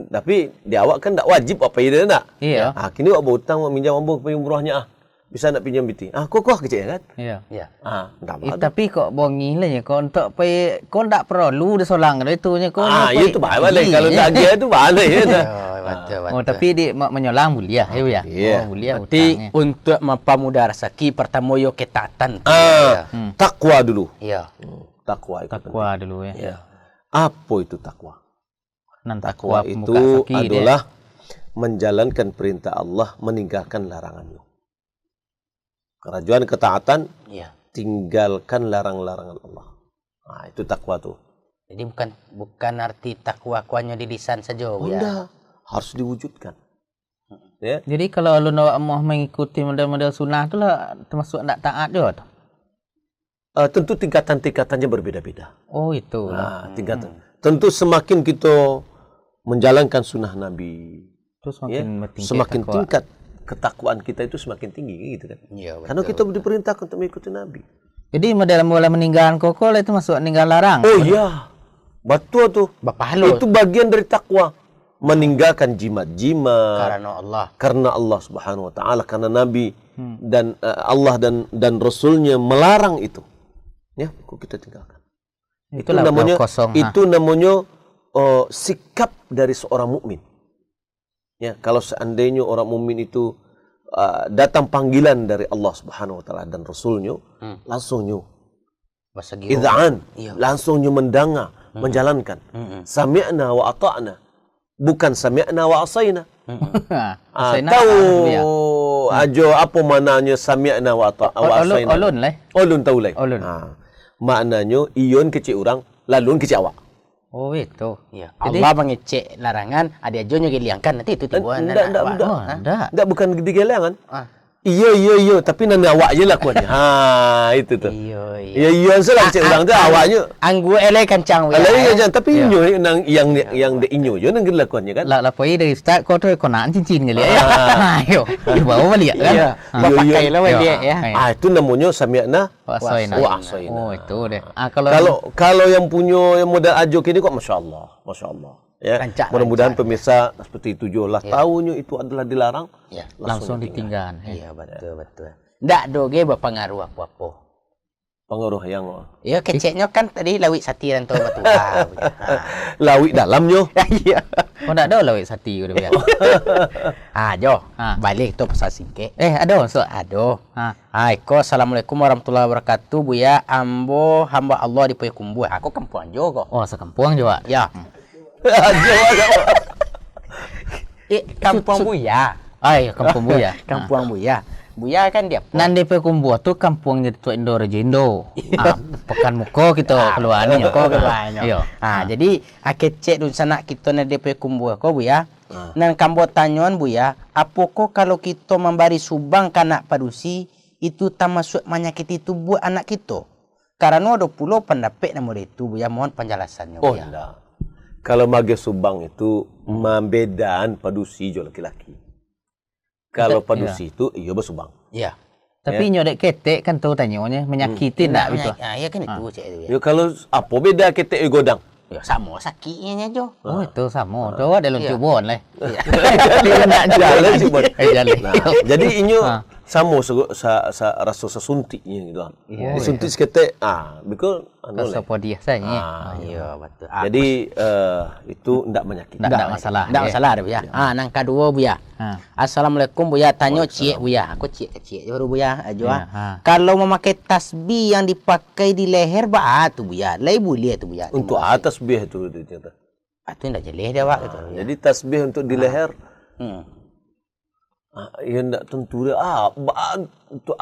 Tapi di awak kan tak wajib apa ide nak. Iya. Kini awak berhutang awak minjam ambo umrahnya bisa nak pinjam biti. Kok kecil kan? Iya. Tak apa. Tapi kok bongi lah ya kau untuk pe kau tak perlu dah solang dah itu nya kau. Itu balik kalau tak dia tu balik ya. Betul. Oh tapi dia menyolang boleh ya ya. Iya. Oh boleh. Berarti untuk mempermudah rezeki pertama yo ketatan. Takwa dulu. Iya. Takwa itu. Takwa dulu ya. Ya. Apa itu takwa? Nan Takwa itu adalah menjalankan perintah Allah, meninggalkan larangannya. Kerajuan ketaatan, tinggalkan larang-larangan Allah. Itu takwa tuh. Jadi bukan arti takwa kuanya di lisan saja ya. Enggak, harus diwujudkan. Ya. Jadi kalau lu nak mau mengikuti model-model sunnah tu lah termasuk nak taat juga tu. Tentu tingkatan-tingkatannya berbeda-beda. Oh itu. Tingkatan. Tentu semakin kita menjalankan sunnah Nabi, Terus semakin tingkat ketakwaan kita itu semakin tinggi gitu kan. Iya, Karena kita diperintahkan untuk mengikuti Nabi. Jadi model mulai meninggalkan kokol itu masuk meninggal larang. Oh iya. Betul tuh. Bapak halo. Itu bagian dari takwa. Meninggalkan jimat-jimat karena Allah Subhanahu wa taala, karena Nabi dan Allah dan Rasulnya melarang itu. Ya, kok kita tinggalkan. Itu namanya sikap dari seorang mukmin. Ya, kalau seandainya orang mukmin itu datang panggilan dari Allah Subhanahu wa taala dan Rasulnya, langsungnya idzan, langsungnya mendengar, menjalankan. Sami'na wa ata'na. Bukan sami'na wa asaina. Tahu ajo apa maknanya sami'na wa asaina? Ulun tahu lai. Maknanya ion kecil orang, lalu kecil awak. Oh itu. Ya. Allah mengecek larangan, ada ajonya giliangkan nanti itu tibuan. Enggak, bukan digeliangan. Iya, tapi nanti awak je lakuannya. Itu tuh. Iya, salah kecil orang tu awaknya. Anggu elai kancang. Elai kancang, tapi inyo yang de inyo je nang lakuannya kan. Lah poi dari start kau tu kau nak cincin kali ya. Ayo, bawa balik kan. Iya. Pakai lah dia ya. Itu namanya sami'na wa asaina. Oh itu deh. Kalau yang punya yang modal ajo kini kok masya-Allah. Ya, mudah-mudahan pemirsa seperti itu juga lah tahunya itu adalah dilarang, langsung ditinggalkan. Iya betul. Ndak doge berpengaruh apa-apa. Pengaruh yang ya keceknya kan tadi lawik sati dan tahu batu. Lawik dalamnya. Iya. Kau ndak ada lawik sati udah biar. Jo. Balik tu pasal singke. Ada so. Ada. Assalamualaikum warahmatullahi wabarakatuh. Buya ambo hamba Allah di Payakumbuh. Aku kampung jo kok. Oh, sekampung juga. Ya. Kampung Buya. Kampung Buya. Kampung Buya. Buya kan dia. Nan DP Kumbuh tu kampungnya tu Indo Rejindo. Pekan muko kita keluarnya. Iya. Jadi kecek dun sana kita na DP Kumbuh ko Buya. Nan kambo tanyon Buya, apoko kalau kita memberi subang kanak padusi itu termasuk menyakiti tubuh anak kita. Karena ada pulau pendapat nama itu Buya, mohon penjelasannya Buya. Enggak. Kalau mage subang itu membedaan padusi jo laki-laki. Kalau padusi itu iya bersubang. Iya. Tapi nyodek ketek kan tahu tanyanya menyakiti enggak gitu. Ya kan itu cek itu ya. Ya kalau apa beda ketek godang? Ya sama sakitnya jo. Oh itu sama. Coba ada lucu bon lah. Dia nak jalan cuma. Jalan. Jadi inyo sama rasa sesuntiknya gitu kan. Disuntik seketek betul rasa podiah saya. Iya betul. Jadi itu enggak menyakiti. Enggak masalah. Enggak masalah Buya. Nang kedua Buya. Assalamualaikum Buya, tanya cik Buya. Aku cik baru Buya ajo. Kalau memakai tasbih yang dipakai di leher tu Buya, lai boleh tu Buya. Untuk tasbih itu ternyata. Itu enggak jelas dia Pak itu. Jadi tasbih untuk di leher. Ya enggak tentu dia. Untuk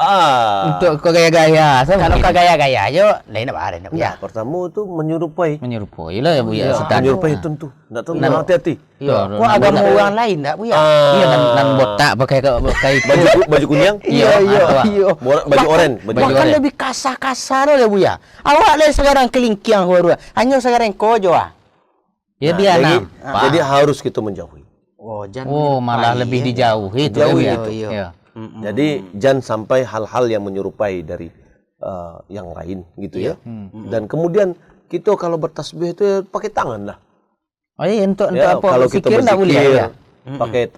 kau gaya-gaya. Kalau kagaya-gaya aja, lain apa ada Ya, ya. pertama itu menyerupai. Menyerupai lah ya Buya. Menyerupai tentu. Enggak tentu, hati-hati. Iya. Kok agama orang lain enggak, Bu ya? Iya, nan botak pakai Baju kuning. Iya. Baju oranye. Bahkan lebih kasar-kasar ya, Bu ya. Awak lah sekarang kelingkiang baru. Hanya sekarang kojo ah. Ya dia Jadi harus kita menjauhi. Malah lebih dijauhi itu ya. Iya. Jadi jangan sampai hal-hal yang menyerupai dari yang lain gitu ya. Dan kemudian kita kalau bertasbih itu ya pakai tangan lah. Oh iya, untuk Ya, apa? kalau kita Zikir nggak boleh berzikir ya?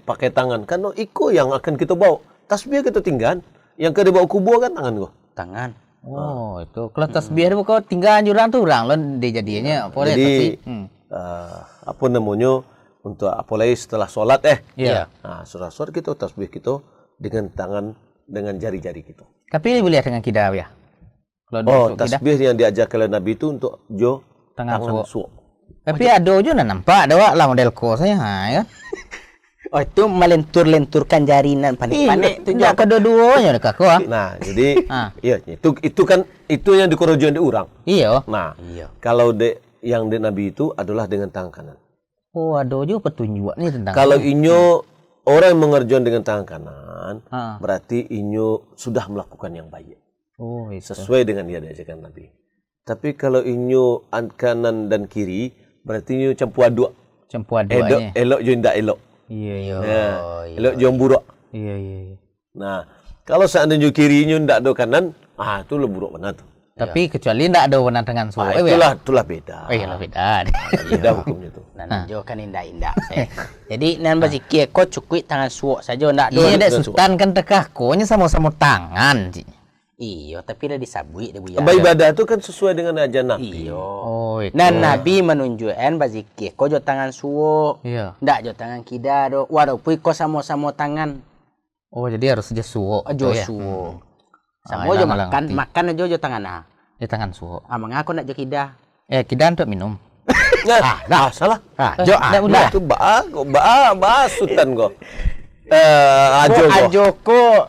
pakai tangan kan iko yang akan kita bawa. Tasbih kita tinggal, yang ke dibawa kubur kan tangan kok. Tangan. Oh, itu. Kalau tasbih itu kau tinggal anjuran tuh orang lo dijadiannya apa Jadi apa namanya untuk apalagi setelah sholat Iya. Nah, setelah sholat kita tasbih kita dengan tangan dengan jari-jari kita. Tapi boleh dengan kidah ya. Oh, tasbih yang diajarkan oleh Nabi itu untuk tangan suok. Tapi ada aja nampak ada lah model ko saya ya. Oh, itu melentur-lenturkan jarinan panik-panik Itu enggak kedua-duanya dekat ko. Nah, jadi iya itu kan itu yang dikorejoin di orang. Iya. Nah, kalau yang di Nabi itu adalah dengan tangan kanan. Oh, ada juga petunjuk nih tentang. Kalau inyo orang yang mengerjakan dengan tangan kanan, berarti inyo sudah melakukan yang baik. Oh, itu. Sesuai dengan yang diajarkan Nabi. Tapi kalau inyo kanan dan kiri, berarti inyo campur aduk. Campur aduanya. Elok jo ndak elok. Iya. Elok jo buruk. Iya. Nah, kalau seandainya kiri inyo ndak ada kanan, itu lebih buruk benar tuh. Tapi kecuali ndak ada warna tangan suwe. Itulah beda. Oh iya, beda. Beda hukumnya tuh. Nan jo kan indah-indah. Jadi nan berzikir kok cukup tangan suok saja ndak do. Iya, dek sultan kan tekah konya sama-sama tangan. Iya, tapi dah disabui dah Bu ya. Ibadah itu kan sesuai dengan ajaran Nabi. Iya. Oh, itu. Dan Nabi menunjukkan berzikir kok jo tangan suok. Iya. Ndak jo tangan kida do. Walaupun kok sama-sama tangan. Oh, jadi harus aja suwo. Jo suok. Sama jo makan aja jo tangan Di tangan suwo. Mengaku nak jo kida. Kida untuk minum. Salah. Jo udah. Itu sultan kok. Ajo ko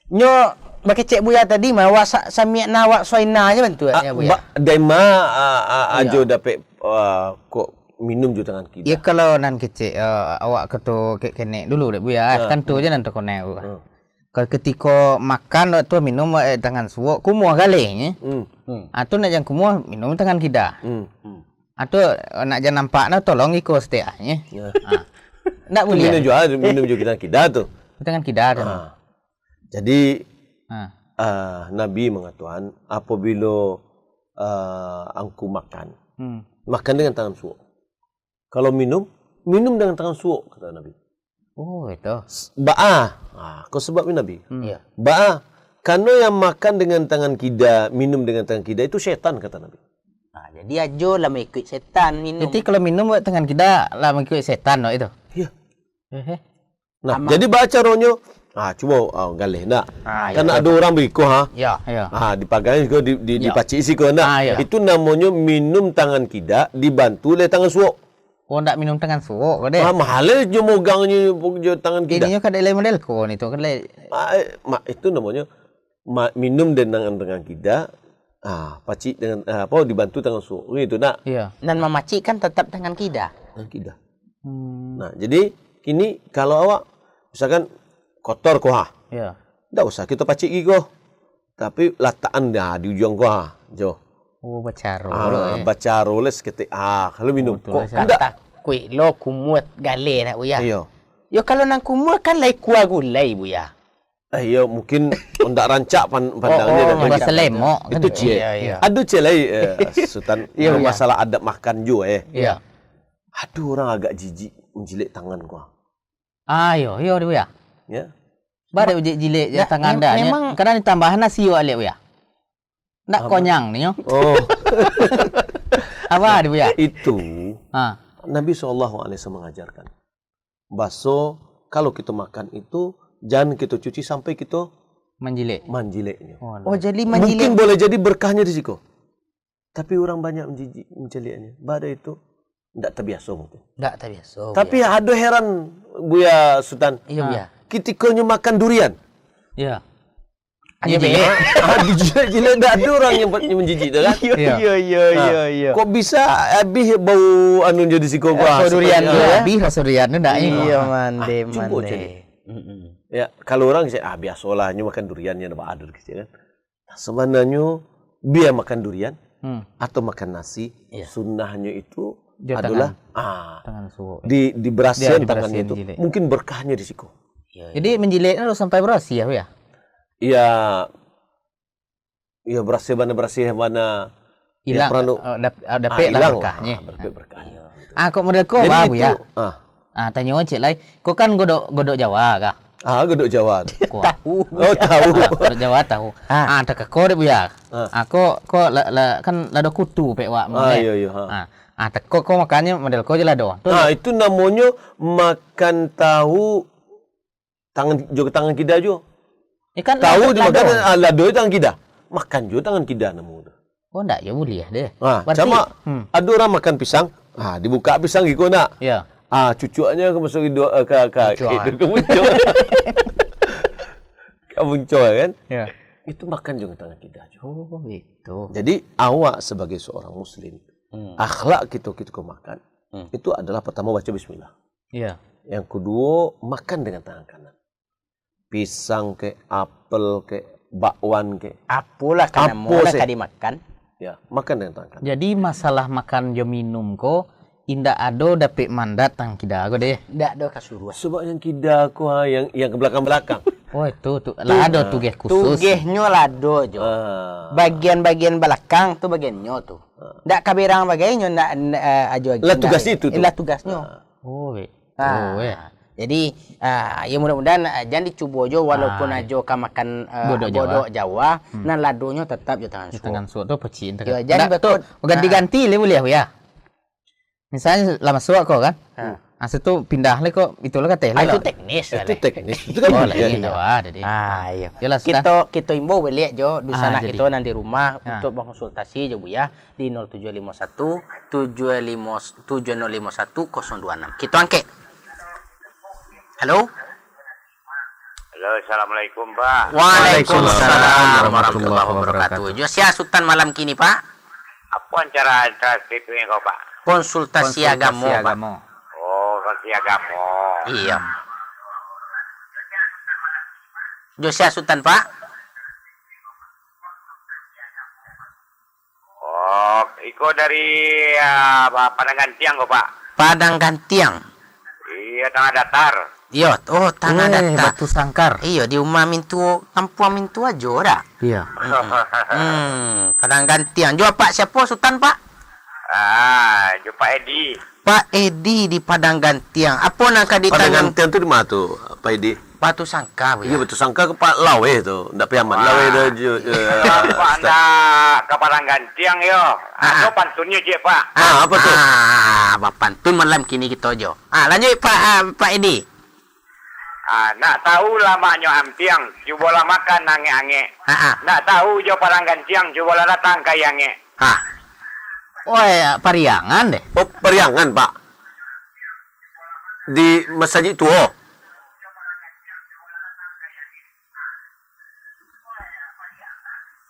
nyo pakai cek Buya tadi mah samiak nawak soina aja bantu ya Buya. Daima ajo dapat kok minum jo tangan kita. Ya kalau nan kecil awak ketu kene dulu deh Buya. Kan tu aja nanti kone. Kalau ketika makan tu minum tangan suwo kumuh galenya. Atau nak jangan kumuh minum tangan kita. Atau nak jangan nampak nak tolong ikut setiaknya. Ndak boleh. Minum juga kita tuh. Tangan kita tu. Jadi Nabi mengatakan apabila angku makan dengan tangan suok. Kalau minum dengan tangan suok kata Nabi. Oh itu. Kau sebabnya Nabi. Iya. Karena yang makan dengan tangan kida, minum dengan tangan kida itu setan kata Nabi. Jadi ajo lah mengikut setan minum. Jadi kalau minum buat tangan kita lah mengikut setan itu. Iya. Nah, jadi baca ronyo. Coba galih nak. Karena ada orang biko Iya. Dipakai juga dipacik sih kau nak. Itu namanya minum tangan kida dibantu oleh tangan suok. Oh, ndak minum tangan suok kau deh. Mahalnya jo mogangnya jo tangan kida. Ininya kan ada model kau ni tu kan itu namanya minum dengan tangan kida. Pacik dengan dibantu tangan suok. Itu nak. Iya. Dan memacik kan tetap tangan kida. Tangan kida. Nah, jadi kini kalau awak misalkan kotor kau Iya. Ndak usah kita pacik kau. Tapi latakan di ujung kau jo. Oh, bacaro. Bacaro les ketik kalau minum kok Ndak kui lo kumut gale nak Buya. Iya. Yo kalau nang kumut kan lai kuah gulai Buya. Iya mungkin ndak rancak pandangnya dan bahasa lemok itu cie. Aduh cie lai Sultan. Masalah adab makan juga Iya. Aduh orang agak jijik menjilik tangan kau. Iya Buya. Ya. Baru jilik tangan dah. Memang kadang ditambahan nasi wak Buya. Ndak konyang ni yo. Oh. Apa dia Buya? Itu Nabi SAW mengajarkan. Bakso kalau kita makan itu jangan kita cuci sampai kita menjiliknya. Oh, jadi menjilik. Mungkin boleh jadi berkahnya di situ. Tapi orang banyak menjiliknya. Pada itu tidak terbiasa mungkin. Tidak terbiasa. Tapi ada heran Buya Sultan. Iya Buya. ketika nyo makan durian. Ya. Hanya Jilat. Jilat tak ada orang yang menjijik tu kan? Iya. Kok bisa habis bau anu jadi siko gua. durian tu, Habis rasa durian tu dak Iya, mande. Cuba jadi. Ya, kalau orang saya biasalah nyo makan duriannya dapat ada gitu kan. Sebenarnya biar makan durian atau makan nasi, sunnahnya itu adalah tangan suwo. Diberasihin tangannya itu. jilat. Mungkin berkahnya di siku. Jadi menjilitnya lo sampai berasi ya. Iya berasih mana Hilang. Dapat lah berkahnya. Berkahnya. Kok model kau Jadi babu itu, ya. Tanya cik lai. Kau kan godok Jawa kah? Godok Jawa. Tahu. Oh, tahu. Godok Jawa tahu. Tak kau deh bu ya. Kau kan lado kutu pek wak. Iya. Tak kau makannya model kau je lado. Itu namanya makan tahu tangan kita jo. Ikan Tahu dimakan lado itu tangan kita. Makan juga tangan kita namanya. Oh ndak ya boleh deh. Sama ada orang makan pisang, dibuka pisang gitu nak. Ya. Cucunya ke masuk ke muncul. Ke muncul kan? Ya. Itu makan juga tangan kita. Oh itu. Jadi awak sebagai seorang muslim, akhlak kita makan itu adalah pertama baca bismillah. Iya. Yang kedua makan dengan tangan kanan. Pisang ke, apel ke, bakwan ke. Apalah karena mula kadi makan. Ya, makan dengan tangan kanan. Jadi masalah makan jo minum ko indak ado dapet mandat tang kida ko deh. Ndak ada kasuruan. Sebab yang kida aku yang ke belakang-belakang. Oh itu lah ada tugas khusus. Tugasnya lado jo. Bagian-bagian belakang tu bagiannya tu. Ndak kabirang bagainya ndak ajo. Lah tugas itu tu. Lah tugasnya. Oh itu. Jadi ya mudah-mudahan jangan dicoba jo walaupun ajo ka makan bodoh Jawa, nan ladonya tetap jo tangan suo. Tangan suo tu pecin. Ya, jadi betul ganti-ganti le boleh ya. Misalnya lama suo kau kan. Situ pindah le kok itulah kata itu teknis. Itu teknis. Itu kan boleh Jawa jadi. Iya. Jelas Kita imbau beli jo di sana kita nanti rumah untuk berkonsultasi jo Bu ya di 0751 750 7051 026. Kita angke. Halo. Halo, assalamualaikum Pak. Waalaikumsalam warahmatullahi wabarakatuh. Josia Sultan malam kini Pak. Apa acara itu kau Pak? Konsultasi agama. Oh, konsultasi agama. Iya. Josia Sultan Pak. Oh, iko dari Padang Gantiang kau Pak. Padang Gantiang. Iya, Tanah Datar. Iya, Tanah Datar. Batu Sangkar. Iya, di rumah mintu, kampung mintu aja dah. Iya. Padang Gantiang. Jo Pak siapa Sultan Pak? Pak Edi. Pak Edi di Padang Gantiang. Apa nak di Padang tangan Gantiang tu di mana tu, Pak Edi? Batu Sangka. Iya, Batu Sangka ke Pak Lawe tu. Ndak piaman. Lawe dah Pak anda ke Padang Gantiang yo. Aku pantunnya je Pak. apa tu? Bapak pantun malam kini kita jo. Lanjut Pak Edi. Nak tahu lamanya ampiang, cubalah makan ange-ange. Nak tahu jo Padang Gantiang, cubalah datang ke yange. Pariangan deh. Oh, Periangan, Pak. Di Masjid Tua.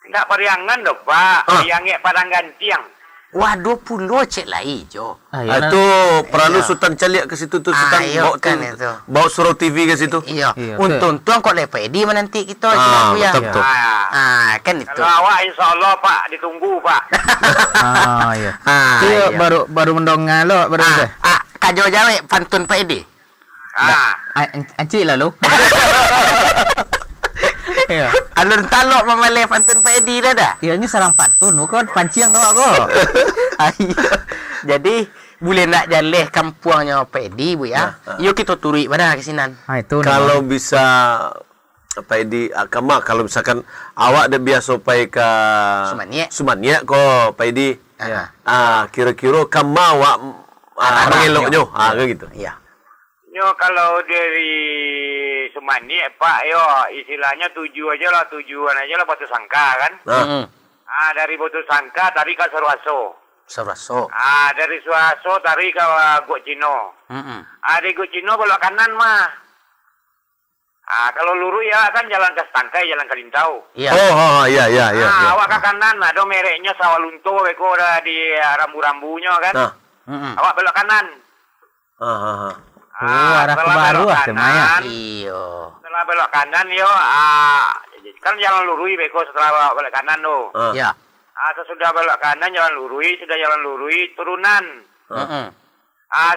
Enggak Periangan dong, Pak. Yange Padang Gantiang. Waduh pulau cek lah hijau. Itu perlu Sultan Caliak ke situ tu Sultan bawa kan itu. Bawa Surau TV ke situ. Iya. Untung kok lepai di menanti kita ya. Betul. Kan itu. Kalau awak insyaallah Pak ditunggu Pak. Iya. Itu baru mendongeng lo baru deh. Kajo jawe pantun Pak Edi. Anci lah lo. Iya. Alun talok memeleh pantun Pak Edi dah. Iya ini sarang pantun, kok panciang tau aku. Jadi boleh nak jaleh kampungnya Pak Edi Bu ya. Yuk kita turi pada kesinan. Itu Kalau bisa Pak Edi Akama, kalau misalkan awak dah biasa pai ke Sumania ko Pak Edi. Kira-kira kama awak mengeloknya. Gitu. Iya. Nyo kalau dari Sumani Pak yo istilahnya tujuan aja lah Batu Sangka kan. Dari Batu Sangka tarik ke Sarwaso. Dari Sarwaso tarik ke Gok Cino. Dari Gok Cino belok kanan mah. Kalau lurus ya kan jalan ke Stangkai, jalan ke Lintau. Iya. Oh, iya. Awak ke kanan, ada mereknya Sawalunto, beko ada di rambu-rambunya kan. Nah. Awak belok kanan. Arah ke baru kanan. Iya. Setelah belok kanan yo, kan jalan lurus beko setelah belok kanan tuh. Iya. Sesudah belok kanan jalan lurus, sudah jalan lurus turunan.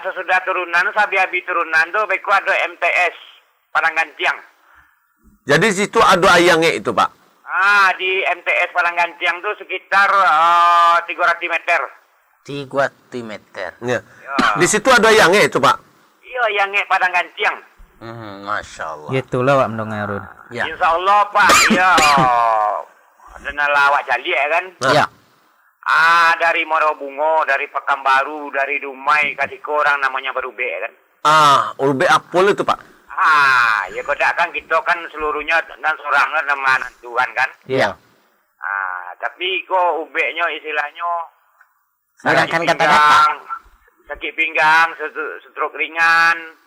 Sesudah turunan, sabi-abi turunan tuh beko ada MTS Padang Gantiang. Jadi situ ada ayangnya itu, Pak? Di MTS Padang Gantiang tuh sekitar 300 meter. 300 meter. Ya. Di situ ada ayangnya itu, Pak? Iya, yang Padang Gantiang. Masya Allah. Itulah Wak mendongeng Arun. Ya. Insya Allah, Pak. Iya. Dan lawak jali ya kan? Iya. Dari Morobungo, dari Pekanbaru, dari Dumai, kasih ke orang namanya Berube ya kan? Urbe Apol itu, Pak? Ya kodak kan kita kan seluruhnya dan seorang nama Tuhan kan? Iya. Tapi kok ubeknya istilahnya Silakan kata-kata. sakit pinggang, stroke ringan.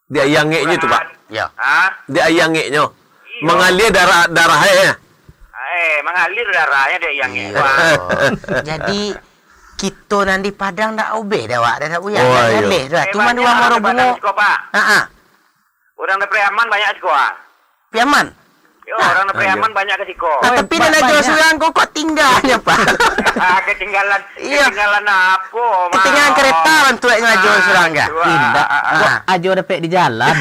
Dia ayangnya itu, Pak? Ya. Dia ayangnya. Iya. Mengalir darahnya. Mengalir darahnya dia yang Jadi kita nanti Padang dak obeh dah Wak, dah buya. Oh, iya. Obeh dah. Cuma dua Morobungo. Orang di Priaman banyak sekolah. Piaman. Yo, orang di Priaman banyak ke siko. Tapi dah jual surang kok tinggalnya, Pak. Ketinggalan Iya. ketinggalan apa? Ketinggalan kereta untuk jual surang enggak? Tidak. Kok ajo dapet di jalan.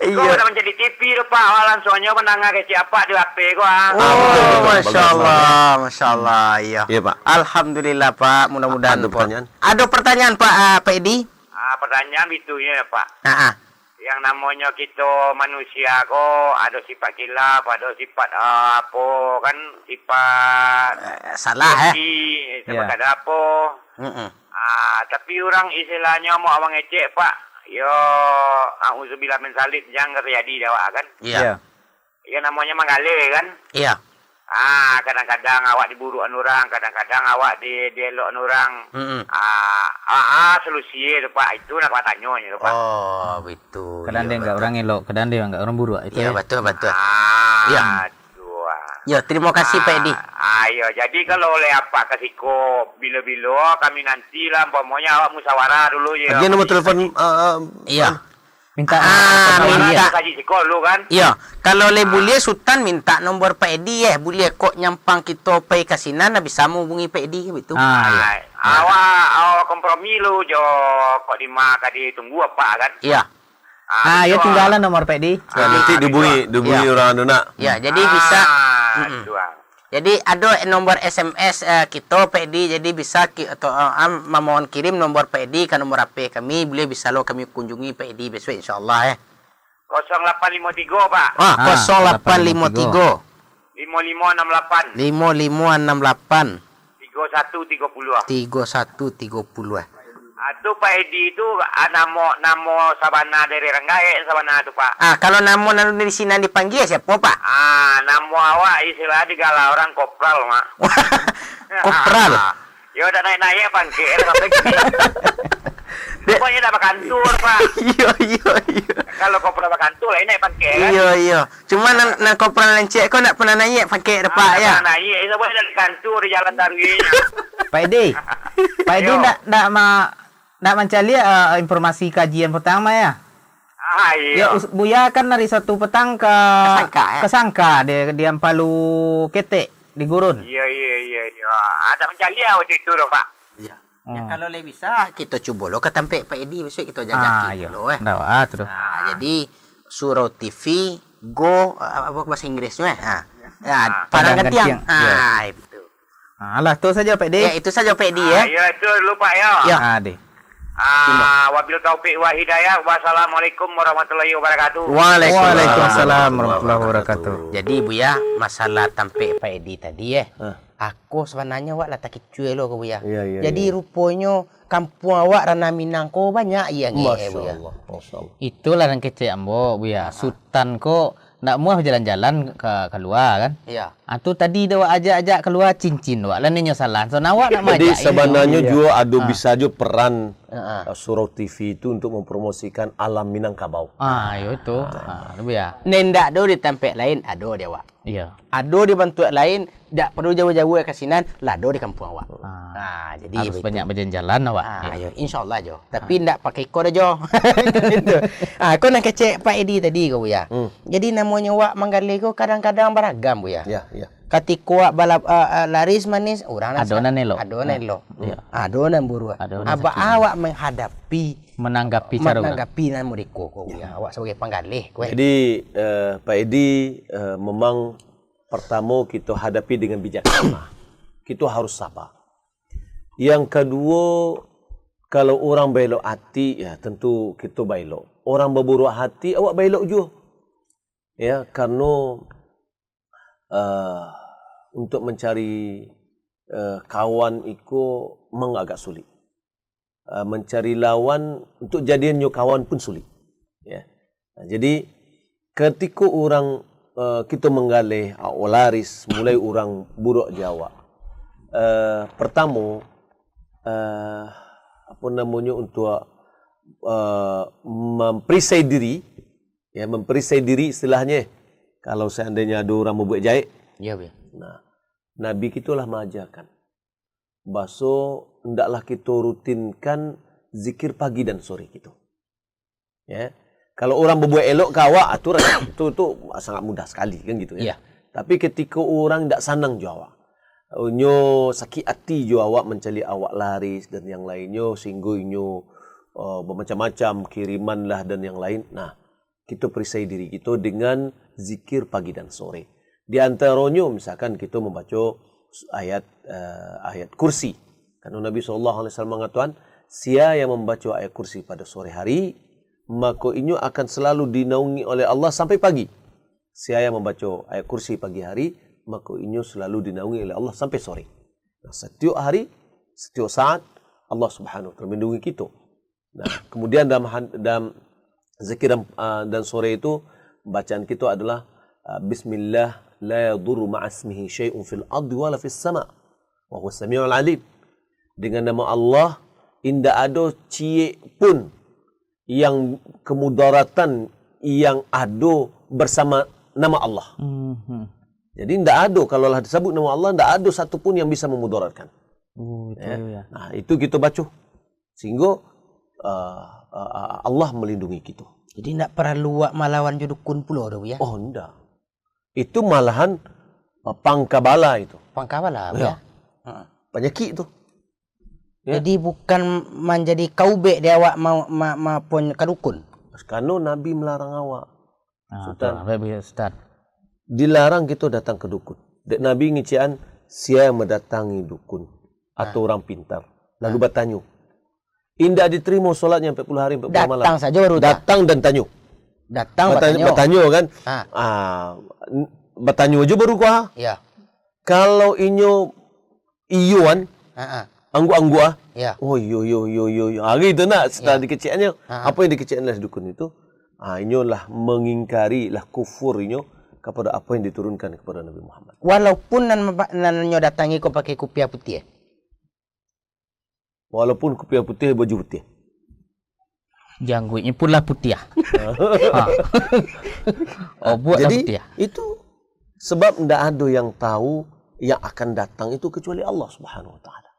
Kau udah menjadi TV tu Pak. Awalan soalnya menangga ke siapa di HP kau. Oh, Masya Allah, iya. Iya, Pak. Alhamdulillah, Pak. Mudah-mudahan. Ada pertanyaan? Ada pertanyaan, Pak Edi? Pertanyaan itu ya Pak. Yang namanya kita manusia kok ada sifat kilap, ada sifat apa kan sifat salah sifat ada apa. Tapi orang istilahnya mau abang ecek Pak. Yo, auzubillah min zalik jangan terjadi dah kan. Iya. Ya namanya mengalir kan. Iya. Kadang-kadang awak diburu orang, kadang-kadang awak dielok orang. Solusi tu Pak, itu nak tanya ni Pak. Oh, betul. Kadang dia enggak orang elok, kadang dia enggak orang buruk itu. Iya, betul. Ya. Ya, terima kasih Pak Edi. Ya, jadi kalau oleh apa kasih ko bila-bila kami nantilah umpamanya awak musyawarah dulu ya. Dia nomor telepon Iya. Minta minta kasih sikol dulu kan. Iya, kalau le boleh Sultan minta nombor Pak Edi boleh kok nyampang kita pai kasinan bisa hubungi Pak Edi begitu. Iya. Awak kompromi lu jo kok di mak tunggu apa kan. Iya. ya tinggalan nomor Pak Edi. nanti dibunyi orang anak. Ya, jadi bisa. Jadi ada nomor SMS kita Pak Edi, jadi bisa atau memohon kirim nomor Pak Edi ke nomor HP kami, boleh bisa lo kami kunjungi Pak Edi besok insyaallah 0853 Pak. 0853 5568 5568 3130. 3130 Itu Pak Edi itu namo sabana dari Renggae sabana itu Pak. kalau nama di sini dipanggil siapa Pak? Namo awak istilah digala orang kopral mak. Kopral. Ya udah naik-naik pangkir sampai gini. Pokoknya dah kantor Pak. Iya. Kalau kopral kantor lah naik pangkir kan. Iya. Cuma nak kopral lancet kau nak pernah naik pangkir Pak ya. Naik itu boleh dari kantor di Jalan Darwinya. Pak Edi nak mencari informasi kajian pertama ya. Iya. Ya Buya kan dari satu petang ke Sangka dia Ampalu Ketek di Gurun. Iya. Ada mencari waktu itu loh Pak. Iya. Ya, kalau le bisa kita coba lo ke tempat Pak Edi besok kita jajaki dulu Terus. Jadi Surau TV Go apa bahasa Inggrisnya Padang Gantiang. Itu. Alah itu saja Pak Edi. Ya itu saja Pak Edi ya. Ya itu dulu Pak ya. Ya. Wabil taufiq wa hidayah. Wassalamualaikum warahmatullahi wabarakatuh. Waalaikumsalam warahmatullahi wabarakatuh. Jadi Bu ya, masalah tampe Pak Edi tadi aku sebenarnya awak lah tak kicue lo Bu ya. Jadi rupanya kampung awak Rana Minang ko banyak Bu ya. Itulah yang kecil ambo Bu ya. Sultan ko nak mau jalan-jalan ke keluar kan? Iya. Itu tadi dia ajak keluar cincin wak. Lah nyo salah. So nawak nak majak. Jadi sebenarnya juga ada bisa juga peran surau TV itu untuk mempromosikan alam Minangkabau. Yo itu. Lebih ya. Nenda do di tempat lain, ado dia awak. Iya. Ado di bantuan lain, tak perlu jauh-jauh ke kasinan, lado di kampung awak. Jadi Harus begitu. banyak berjalan awak. Ayo, insyaallah jo. Tapi ndak pakai kod aja. Gitu. Kau nak kecek Pak Edi tadi kau ya. Jadi namanya wak manggali kau kadang-kadang beragam bu ya. Ya, ya. Ketika wak balap laris manis, orang Adonan elo. Adonan elo. Iya. Adonan buru. Adonan Aba awak menghadapi menanggapi cara orang. menanggapi nan mereka kau ya. Awak sebagai penggalih kau. Jadi Pak Edi memang pertama kita hadapi dengan bijaksana. Kita harus sabar. Yang kedua, kalau orang belok hati, ya tentu kita belok. Orang berburuk hati, awak belok juga. Ya, karena untuk mencari kawan itu memang agak sulit. Mencari lawan untuk jadinya kawan pun sulit. Ya. Jadi ketika orang kita menggalih laris, mulai orang buruk Jawa. Pertama, apa namanya untuk memperisai diri, ya memperisai diri istilahnya. Kalau seandainya ada orang membuat jahit, Ya, Bu. nah, Nabi kita lah mengajarkan. Baso hendaklah kita rutinkan zikir pagi dan sore kita. Ya. Kalau orang berbuat elok ke awak, aturan itu sangat mudah sekali kan gitu ya. Ya. Tapi ketika orang tidak senang jo awak, nyo sakit hati jo awak mencari awak laris dan yang lainnya sehingga nyo bermacam-macam kiriman lah dan yang lain. Nah, kita perisai diri kita dengan zikir pagi dan sore. Di antaranya misalkan kita membaca ayat kursi. Karena Nabi SAW mengatakan, siapa yang membaca ayat kursi pada sore hari, maka inyo akan selalu dinaungi oleh Allah sampai pagi. Siapa yang membaca ayat kursi pagi hari, maka inyo selalu dinaungi oleh Allah sampai sore. Nah, setiap hari, setiap saat, Allah Subhanahu wa taala melindungi kita. Nah, kemudian dalam zikir dan sore itu bacaan kita adalah Bismillah la yadurru ma'asmihi syai'un fil ardi wala fis sama' wa huwa samiul alim. Dengan nama Allah, indah ada cie pun yang kemudaratan yang ada bersama nama Allah. Jadi tidak ada, kalau lah disebut nama Allah, tidak ada satu pun yang bisa memudaratkan. Ya. Nah, itu kita baca. Sehingga Allah melindungi kita. Jadi tidak perlu melawan judukun pula dah ya. Oh, tidak. Itu malahan pangkabala itu. Pangkabala Ya. ya. Penyakit itu. Ya. Jadi bukan menjadi kaubek dia awak maupun kadukun. Karena Nabi melarang awak. Sultan. Ustaz. Dilarang kita datang ke dukun. Nabi ngician siapa yang mendatangi dukun atau orang pintar. Lalu bertanya. Indah diterima solatnya 40 hari 40 malam. Datang saja baru Datang dan tanya. Datang bertanya. Bertanya kan. Bertanya aja baru kuah. Ya. Kalau inyo iyoan, anggu-anggu Ya. oh yo. Gitu nak setelah dikeciannya. Apa yang dikecian oleh dukun itu? Inyo lah mengingkari lah kufur inyo kepada apa yang diturunkan kepada Nabi Muhammad. Walaupun nanyo datangi kau pakai kupiah putih. Walaupun kupiah putih baju putih. Janggutnya pun lah putih. Buatlah Jadi putih. itu sebab tidak ada yang tahu yang akan datang itu kecuali Allah Subhanahu wa taala.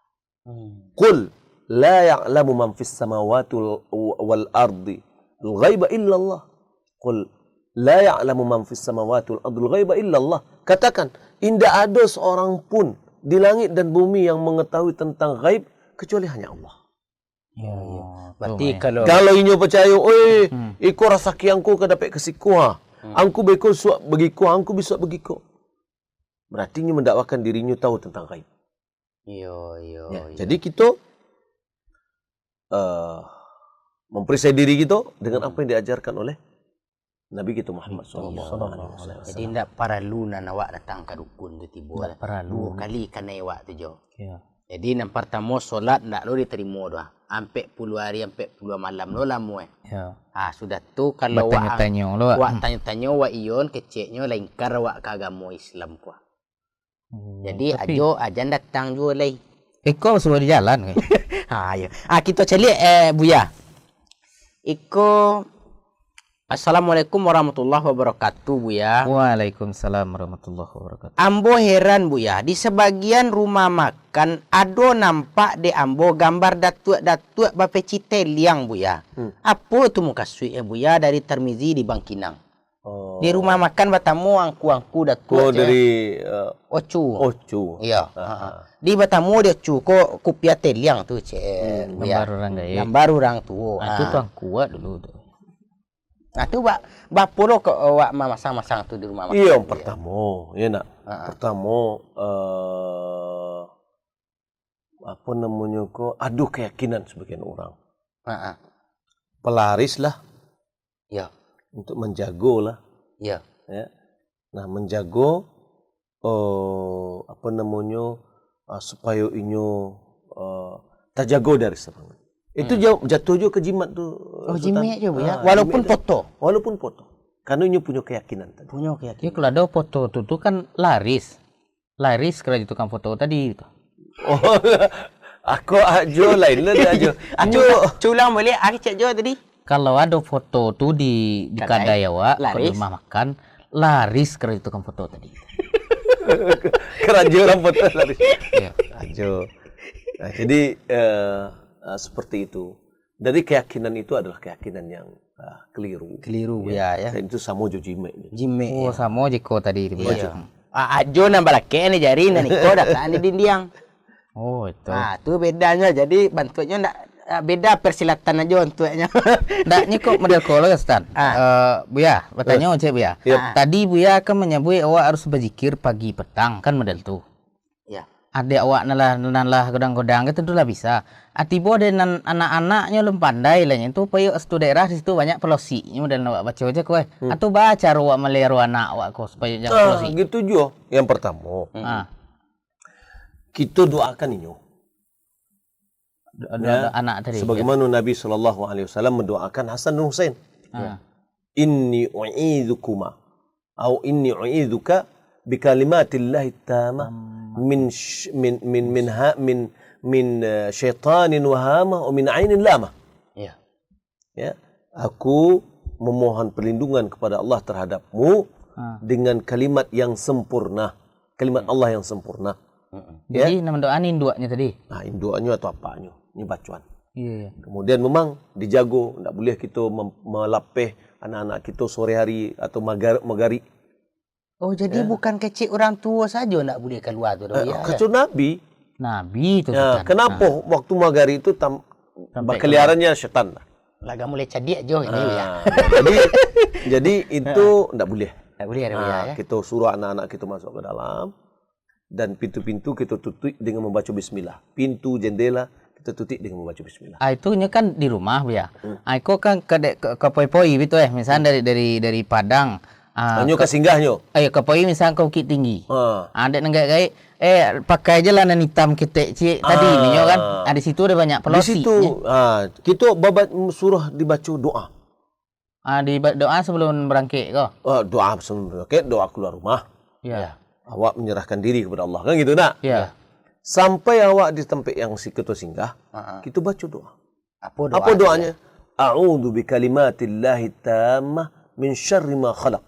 Qul la ya'lamu man fis samawati wal ardi al-ghaiba illa Allah. Qul la ya'lamu man fis samawati wal ardi al-ghaiba illa Allah. Katakan, tidak ada seorang pun di langit dan bumi yang mengetahui tentang ghaib kecuali hanya Allah. Ya. Berarti Kalau inyo percaya, iko rasa kiangku ke dapat kesiku angku beko suap begiku, angku bisa begiku. Berarti inyo mendakwakan dirinya tahu tentang ghaib. Yo. Jadi kita memperisai diri kita dengan apa yang diajarkan oleh Nabi kita Muhammad SAW. Jadi tidak perlu awak datang ke dukun tu tiba. Tak perlu. 2 kali kena awak tu jo. Ya. Jadi yang pertama solat tidak lo diterima dah. Sampai 10 hari, sampai 10 malam lo lama. Ya. Sudah tu kalau Bertanya-tanya lo. wak tanya-tanya wak iyon keceknya lingkar wak ke agama Islam kuah. Jadi tapi ajo ajan datang juga lagi. Iko suruh di jalan kan. Ya. Kita cari Buya. Iko Assalamualaikum warahmatullahi wabarakatuh Buya. Waalaikumsalam warahmatullahi wabarakatuh. Ambo heran Buya, di sebagian rumah makan ado nampak de ambo gambar datuk bapeci teliang Buya. Apa tu muka sui Buya dari Tirmizi di Bangkinang? Oh. Di rumah makan batamu angku datuk. Dari Ocu. Ocu. Iya. Di batamu dia cu ko kupia teliang tu Buya. Gambar orang gaya. Gambar orang tua. Itu tuang kuat dulu tuh. Nah tu bapuro ke awak masang-masang tu di rumah makan. Iya, yang pertama, ya nak. Pertama apa namanya ko adu keyakinan sebagian orang. Pelaris lah. Ya. Untuk menjago lah. Ya. Ya. Nah, menjago apa namanya supaya inyo terjago dari serangan. Itu jatuh juga ke jimat tu. Oh, jimat je Buya. Walaupun Walaupun foto. Karena inyo punya keyakinan tadi. Punya keyakinan. Ya kalau ada foto tu kan laris. Laris kalau itu kan foto tadi itu. Oh, aku ajo lain lah dia ajo. Culang boleh aku cek jo tadi. Kalau ada foto tu di kedai awak, di rumah makan, laris kalau itu kan foto tadi. Kerajo orang foto laris. Ya. Ajo. Nah, jadi seperti itu. Dari keyakinan itu adalah keyakinan yang keliru. Keliru ya. Dan itu sama jo jimat. Jimat. Oh, sama jiko tadi di bawah. Ajo nambah laki ni jari ni ko dak di dindiang. Oh, itu. Nah, tu bedanya. Jadi bentuknya ndak beda persilatan aja untuknya. Ndak ni kok model kolor ya, Stan. Buya, bertanya Cik Buya. Tadi Buya kan menyebut awak harus berzikir pagi petang kan model tu. Ya. Ada awak nalah godang-godang gitu lah bisa. Atibo dan anak-anaknya lem pandai lah itu payo stu daerah di situ banyak pelosinya model awak baca aja kowe. Atau baca awak meliru anak awak ko supaya jangan pelosi. Gitu jo. Yang pertama. Kita doakan inyo. Ada anak tadi. Sebagaimana Nabi SAW mendoakan Hasan dan Husain. Inni u'idhukuma atau inni u'idhuka bi kalimatillahi tamah min syaitanin wahamah wa min ainin lamah. Ya. Ya, aku memohon perlindungan kepada Allah terhadapmu dengan kalimat yang sempurna, kalimat Allah yang sempurna. Jadi nama doa ni induaknya tadi. Nah, induaknya atau apanya? Ini bacuan. Iya. Kemudian memang dijago, tidak boleh kita melapih anak-anak kita sore hari atau magari. Oh, jadi bukan kecil orang tua saja nak boleh keluar tu ya. Kacau Nabi. Nabi itu. Ya, kenapa waktu magari itu berkeliarannya syaitan? Laga mulai cadik je ini ya. Jadi itu tidak boleh. Tak boleh ada ya. Kita suruh anak-anak kita masuk ke dalam dan pintu-pintu kita tutup dengan membaca bismillah. Pintu jendela kita tutup dengan membaca bismillah. Itunya kan di rumah ya. Aku kan ke poi-poi gitu misalnya dari Padang. Nyo ke singgahnya. Ayo ke poi misalnya kau Bukit Tinggi. Ada nenggak pakai aja lah hitam ketek cik tadi ni kan. Di situ ada banyak pelosi. Di situ kita babat suruh dibaca doa. Di doa sebelum berangkit kau. Doa sebelum berangkit, doa keluar rumah. Ya. Awak menyerahkan diri kepada Allah kan gitu nak? Ya. Sampai awak di tempat yang kita singgah, kita baca doa. Apa doanya? A'udzu bikalimatillahi tammah min syarri ma khalaq.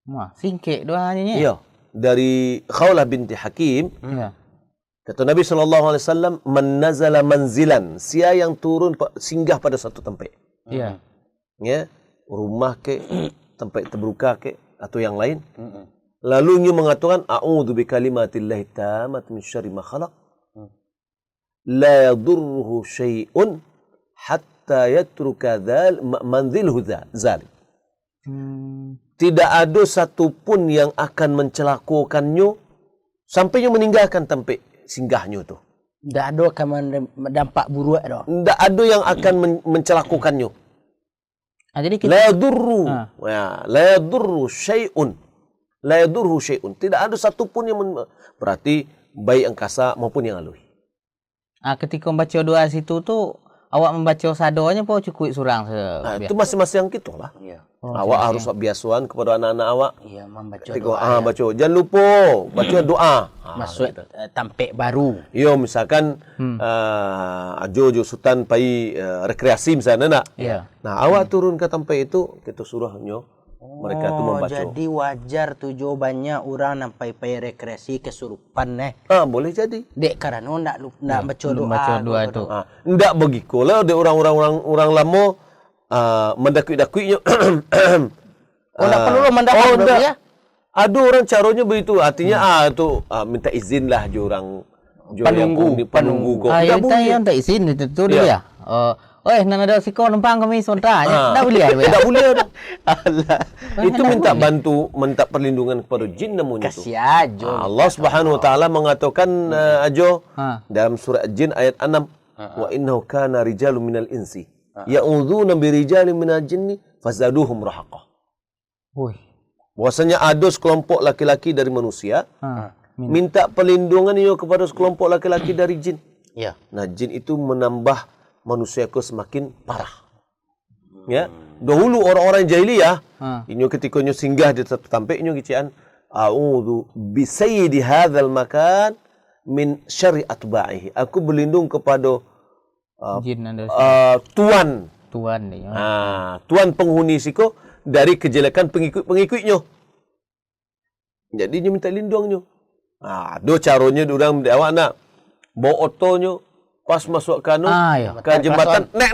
Wah, singkit doanya ni. Iya, dari Khawlah binti Hakim. Ya. Kata Nabi SAW, man nazala manzilan, siapa yang turun singgah pada satu tempat. Iya. Ya, rumah ke, tempat terbuka ke, atau yang lain. Lalu dia mengatakan a'udzu bikalimatillahi tammati min syarri ma khalaq. La yadurruhu syai'un hatta yatruka manzilhu zalim. Tidak ada satu pun yang akan mencelakukannya sampai dia meninggalkan tempat singgahnya tu. Tak ada akan berdampak buruk dah. Tak ada yang akan mencelakukannya. Jadi kita La yadurru. La yadurru syai'un. La yadurhu syai'un. Tidak ada satu pun yang berarti baik angkasa maupun yang alui. ketika membaca doa situ tu awak membaca sadonya po cukup surang Itu masing-masing gitu lah. Iya. Awak harus biasuan kepada anak-anak awak. Iya, membaca Ketika doa. baca, jangan lupa baca doa. Masuk tampek baru. Yo misalkan ajo sultan pai rekreasi misalnya nak. Iya. Nah, awak turun ke tempat itu kita suruhnya mereka tu membaca. Jadi wajar tu jo banyak orang nampai pai rekreasi kesurupan Boleh jadi. Dek karena nak baca doa. Baca doa itu. Ndak begitu lah ada orang lama mendakui-dakuinya. Ndak perlu mendapat ndak. ya. Ada orang caranya begitu. Artinya minta izin lah je orang penunggu kok. Ayo yang tak izin itu tu dia. Nana ada siko numpang kami sontanya. Tak boleh ya. Tak boleh. Itu minta perlindungan kepada jin namanya tu. Kasih aja. Allah Subhanahu wa taala mengatakan ajo dalam surah Jin ayat 6, wa innahu kana rijalun minal insi ya'udzuuna bi rijalin minal jinni fazaduhum rahaqah. Bahwasanya ada sekelompok laki-laki dari manusia minta perlindungan ia kepada sekelompok laki-laki dari jin. Ya. Nah, jin itu menambah manusia ke semakin parah. Ya. Dahulu orang-orang jahiliyah, inyo ketika inyo singgah di tempat inyo gician, a'udzu bi sayyidi hadzal makan min syarri atba'ihi. Aku berlindung kepada Jin tuan dia. Tuan penghuni siko dari kejelekan pengikut-pengikutnya. Jadi dia minta lindungnya. Do caranya orang awak nak bawa otonya pas masuk ke jembatan nek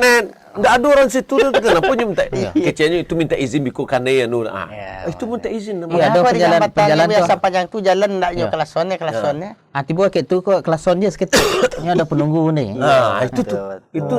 ndak ada orang situ kenapa dia minta kecilnya itu minta izin biku kane itu minta izin Iya, ada penjalan biasa panjang tu jalan ndak nyo kelasonnya. Tiba ke tu kok kelason dia seketik. Ini ada penunggu ni. Itu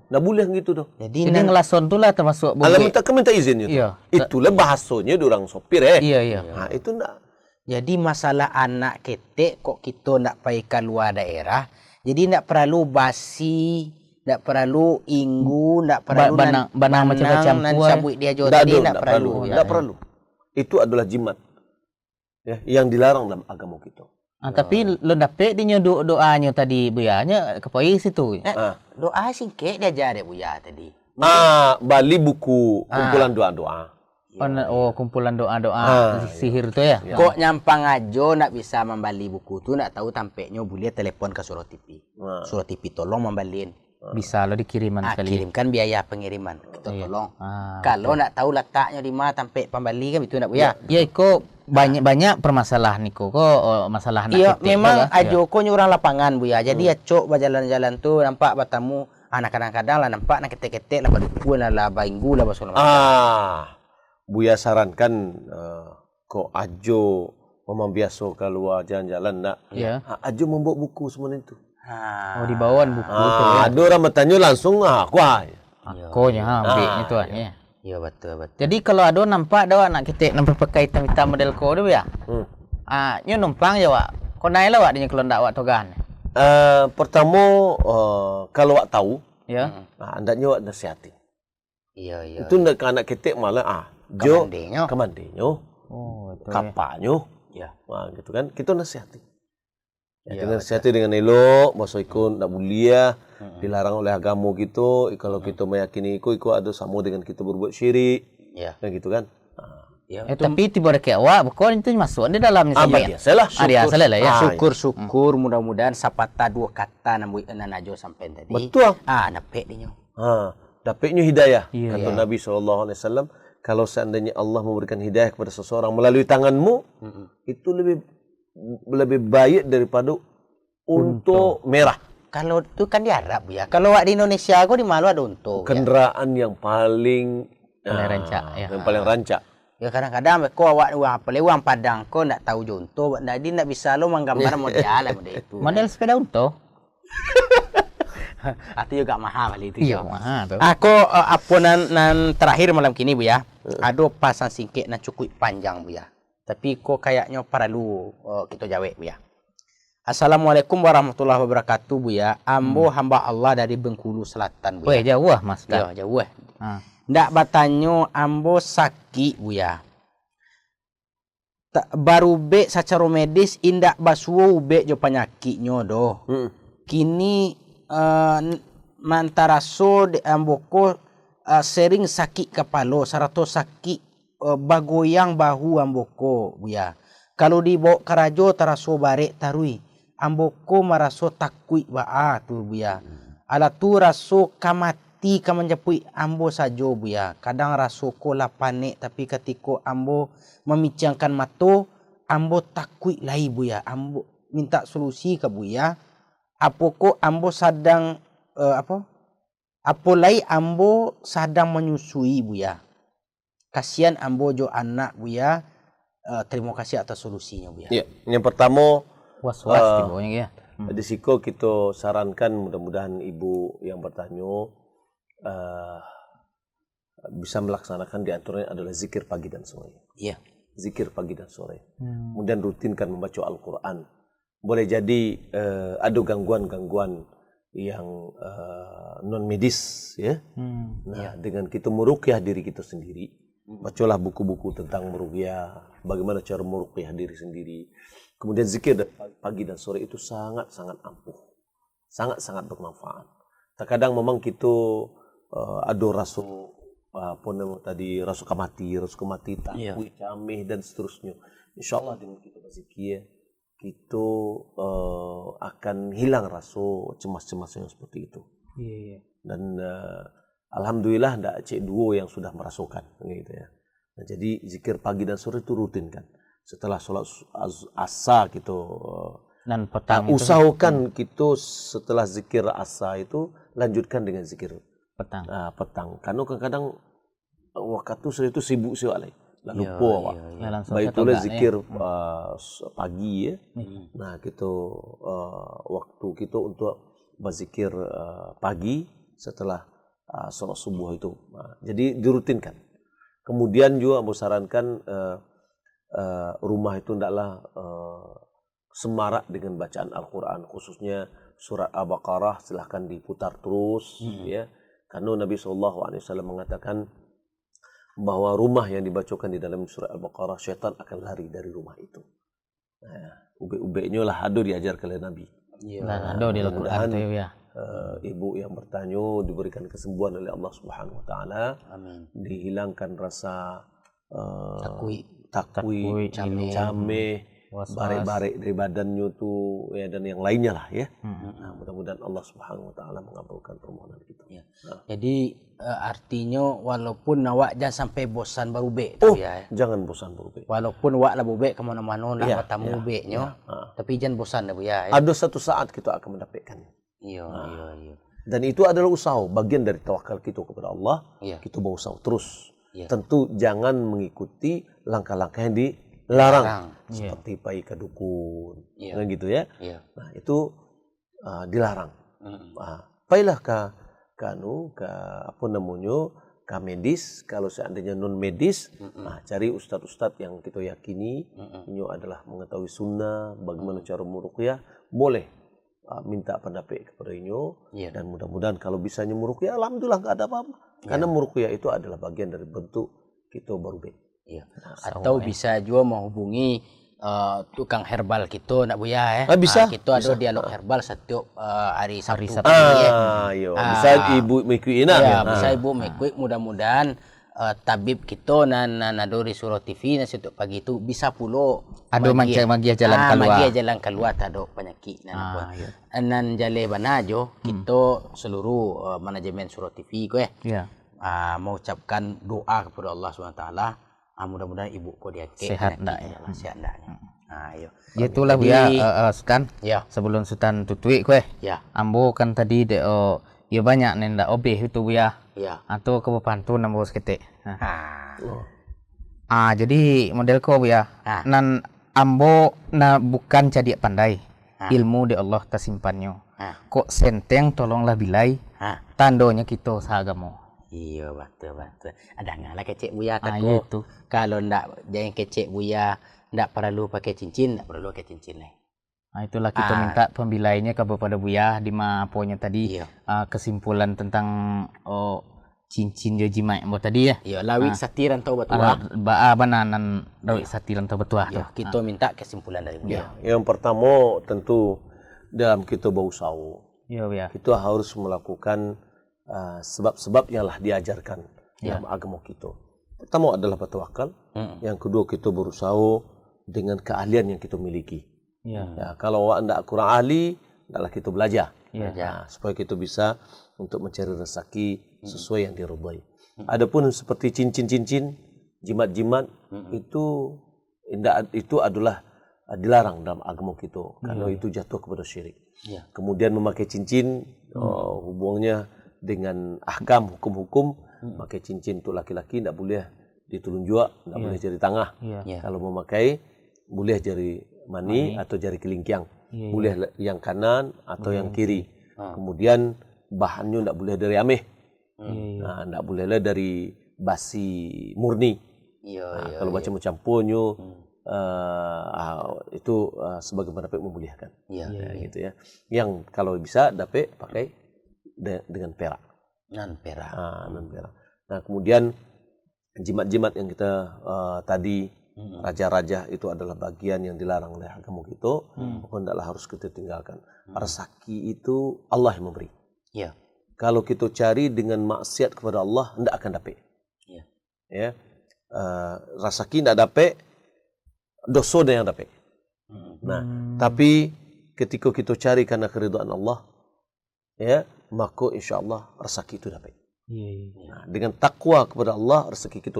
ndak boleh gitu doh. Jadi ngelason tu lah termasuk Alam minta izin itu. Itulah bahasanya orang sopir Iya. Itu ndak. Jadi masalah anak ketek kok kita nak pai keluar daerah. Jadi ndak perlu basi, ndak perlu inggu, ndak perlu banang macam-macam sabut dia jo tadi ndak perlu. Ndak perlu. Itu adalah jimat. Ya, yang dilarang dalam agama kita. Tapi lo dapat dia doanya tadi buyanya kepai situ. Doa singkek dia ajar buya tadi. Bali buku kumpulan doa-doa. Kumpulan doa-doa sihir tu ya. Kok nyampang aja nak bisa membali buku tu nak tahu tampeknya boleh telepon ke Surau TV. Surau TV tolong membalin. Bisa lo dikiriman sekali. Kirimkan biaya pengiriman. Kita tolong. Kalau nak tahu letaknya di mana tampek pembali kan itu nak buya. Ya kok banyak permasalahan niko kok masalah nak. Iya memang ajo ko orang lapangan buya. Jadi acok berjalan-jalan tu nampak batamu kadang-kadang lah nampak nak ketek-ketek lah baduku lah bainggu lah basul. Buya sarankan kok ajo memang biasa keluar jalan-jalan nak. Ajo membawa buku semua itu. Dibawaan buku tu. Ada orang bertanya langsung kuah. Konya ambilnya tu ya. Ya betul. Jadi kalau ada nampak dah nak ketek nampak pakai hitam model ko tu ya. Nyo numpang ya wak. Kau naik lah wak dia kalau ndak wak togan. Pertama kalau wak tahu hendaknya wak nasihati. Iya. Itu nak anak ketek malah Kamandinyo. Kapalnya. Ya. Gitu kan. Kita nasihati. Dengan nasihati dengan elok, masuk ikut tak mulia, dilarang oleh agama kita. Kalau kita meyakini ikut ada sama dengan kita berbuat syirik. Dan gitu kan. Tapi tiba dekat awak, bukan itu masuk di dalamnya sampai. Biasalah. Biasalah ya. Syukur mudah-mudahan sapata dua kata najo sampai tadi. Betul. Dapat dia. Dapatnya hidayah. Kata Nabi SAW, kalau seandainya Allah memberikan hidayah kepada seseorang melalui tanganmu, itu lebih baik daripada unta merah. Kalau itu kan di Arab ya. Kalau di Indonesia aku di Malu ada unta. Kenderaan yang paling rancak. Yang paling rancak. Ya kadang-kadang kau awak uang Padang kau nak tahu unta, jadi nak bisa lo menggambar model itu. Model sepeda unta. Atau juga mahal kali itu. Iya, mahal tu. Aku apa nan terakhir malam kini bu ya. Ada pasang singkit nan cukup panjang bu ya. Tapi kok kayaknya perlu kita jawab bu ya. Assalamualaikum warahmatullahi wabarakatuh bu ya. Ambo hamba Allah dari Bengkulu Selatan bu ya. Jauh mas. Ya, jauh. Ndak batanyo ambo sakit bu ya. Baru be secara medis indak basuo be jo penyakitnya doh. Kini mantara so de amboko sering sakit kepala sarato sakit bagoyang bahu amboko buya. Kalau dibawa karajo taraso barek tarui amboko maraso takui baa tu buya. Ala tu raso kamati kamanjapui ambo sajo buya. Kadang raso ko la panik tapi ketika ambo memicangkan mato ambo takui lai buya. Ambo minta solusi ke buya. Apoko ambo sadang apolai ambo sadang menyusui buya. Kasihan ambo jo anak buya. Terima kasih atas solusinya buya. Ya, yang pertama Was-was tibonya ya. Risiko kita sarankan mudah-mudahan ibu yang bertanya bisa melaksanakan di antaranya adalah zikir pagi dan sore. Iya. Zikir pagi dan sore. Kemudian rutinkan membaca Al-Quran. Boleh jadi ada gangguan-gangguan yang non medis ya. Nah, dengan kita meruqyah diri kita sendiri, bacalah buku-buku tentang meruqyah, bagaimana cara meruqyah diri sendiri. Kemudian zikir pagi dan sore itu sangat-sangat ampuh. Sangat-sangat bermanfaat. Terkadang memang kita ada rasa apa namanya tadi, rasa kemati, takut, camih dan seterusnya. Insyaallah dengan kita berzikir kita akan hilang rasa cemas-cemas yang seperti itu. Dan alhamdulillah ndak cek dua yang sudah merasakan gitu ya. Nah, jadi zikir pagi dan sore itu rutin kan. Setelah sholat asa kita Dan petang usahakan kita setelah zikir asa itu lanjutkan dengan zikir petang. Petang. Karena kadang-kadang waktu sore itu sibuk sih alai. Lalu lupa. Baik itu zikir pagi ya. Nah, kita waktu kita untuk berzikir pagi setelah sholat subuh itu. Nah, jadi dirutinkan. Kemudian juga aku sarankan rumah itu hendaklah semarak dengan bacaan Al-Quran, khususnya surat Al-Baqarah silahkan diputar terus ya, karena Nabi SAW mengatakan bahwa rumah yang dibacakan di dalam surat Al-Baqarah syaitan akan lari dari rumah itu. Nah, ube-ubenya lah ada diajarkan oleh Nabi. Ada di Al-Quran itu ya. Ibu yang bertanya diberikan kesembuhan oleh Allah Subhanahu Wa Taala, dihilangkan rasa takui, cameh, barek-barek dari badannya tuh ya, dan yang lainnya lah ya. Nah, mudah-mudahan Allah Subhanahu Wa Taala mengabulkan permohonan kita. Ya. Jadi artinya walaupun awak jangan sampai bosan berubek ya. Jangan bosan berubek. Walaupun awak lah berubek kemana-mana nak bertamu ubeknya, tapi jangan bosan dah ya. Ada satu saat kita akan mendapatkan. Iya. Dan itu adalah usaha, bagian dari tawakal kita kepada Allah. Kita berusaha terus. Tentu jangan mengikuti langkah-langkah yang dilarang, seperti pergi ke dukun, gitu ya. Nah, itu dilarang. Pailah ke apa namanya, ke medis. Kalau seandainya non medis, cari ustadz-ustadz yang kita yakini ini adalah mengetahui sunnah, bagaimana cara meruqyah. Boleh minta pendapat kepada inyo, dan mudah-mudahan kalau bisanya meruqyah, alhamdulillah nggak ada apa-apa. Karena meruqyah itu adalah bagian dari bentuk kita berubah. Atau bisa juga menghubungi tukang herbal kita nak buya bisa. Kita ada dialog herbal setiap hari Sabtu. Bisa ibu mengikuti bisa ibu mengikuti. Mudah-mudahan tabib kita nan dari Surau TV nan setiap pagi itu bisa pulo ada magia jalan keluar. Magia jalan keluar tak ada penyakit nan jale banajo kita seluruh manajemen Surau TV ko mau ucapkan doa kepada Allah SWT. Mudah-mudahan ibu ko dia sehat ndak ya. Sehat ndaknya. Itulah ya Sultan. Sebelum Sultan tutui kowe. Ambo kan tadi ya banyak nenda obeh itu ya. Atau ke bantu nambo sekete. Jadi model ko ya. Nan ambo bukan jadi pandai. Ilmu di Allah tersimpannya. Kok senteng tolonglah bilai. Tandonya kita sagamo. Iya betul. Ada ngalah kecek buya kata kalau ndak jangan kecek buya ndak perlu pakai cincin, ndak perlu pakai cincin lah. Itulah kita minta pembilainya kepada Buya di poinnya tadi kesimpulan tentang cincin jo jima yang tadi ya. Iya, lawi satiran tau betua. Bananan lawi satiran tau betua. Kita minta kesimpulan dari Buya. Yang pertama tentu dalam kita berusaha Iya, ya. Kita harus melakukan sebab-sebab yang lah diajarkan dalam agama kita. Pertama adalah bertawakal. Yang kedua kita berusaha dengan keahlian yang kita miliki. Ya, kalau awak tidak kurang ahli, hendaklah kita belajar. Supaya kita bisa untuk mencari rezeki sesuai yang diridhai. Adapun seperti cincin-cincin, jimat-jimat itu adalah dilarang dalam agama kita karena itu jatuh kepada syirik. Kemudian memakai cincin hubungnya dengan ahkam hukum-hukum. Pakai cincin untuk laki-laki tidak boleh ditulunjuk, tidak boleh jari tengah. Kalau memakai boleh jari mani atau jari kelingkiang. Boleh yang kanan atau yang kiri. Kemudian bahannya tidak boleh dari ameh. Tidak bolehlah dari basi murni. Kalau macam campurnya itu sebagai pendapat membolehkan. Gitu ya. Yang kalau bisa dapat pakai dengan perak. Non perak. Nah, kemudian jimat-jimat yang kita tadi raja-raja itu adalah bagian yang dilarang oleh agama kita. Maka hendaklah harus kita tinggalkan. Rezeki itu Allah yang memberi. Kalau kita cari dengan maksiat kepada Allah, hendak akan dapat. Rezeki tidak dapat, dosa dia yang dapat. Nah, tapi ketika kita cari karena keridhaan Allah, maka insya Allah rezeki itu dapat. Nah, dengan takwa kepada Allah, rezeki kita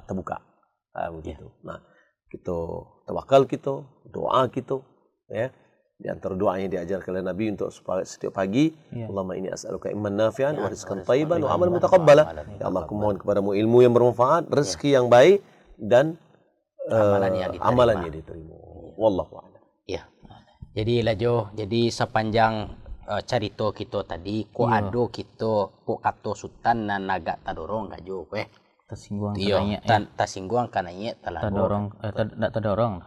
terbuka. Begitu. Nah, kita tawakal kita, doa kita, di antara doa yang diajarkan oleh Nabi untuk setiap pagi, Allahumma inni as'aluka ilman nafi'an wa rizqan thayyiban wa amalan mutaqabbala. Ya Allah, aku mohon kepadamu ilmu yang bermanfaat, rezeki yang baik dan amalan yang diterima. Wallahu a'lam. Jadi lajo, jadi sepanjang carito kita tadi, ko ado kita, ko kato sultan na naga tadorong gajo tersinggung tasingguang kananya tadorong tidak tadorong.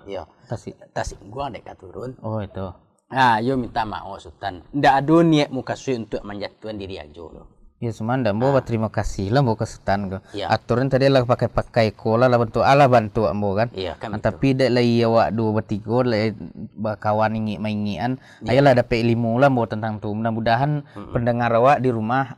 Tasingguang dek katurun. Oh itu. Nah, yo minta maaf sultan. Ndak ada niat muka sui untuk menjatuhkan diri ajo lo. Ya semanda ambo terima kasih lah ambo ke sultan go. Aturan tadi lah pakai kola lah bantu ala bantu ambo kan. Tapi dak lah iya wak dua bertiga lah kawan ingi maingian. Ayalah dapat ilmu lah ambo tentang tu. Mudah-mudahan pendengar awak di rumah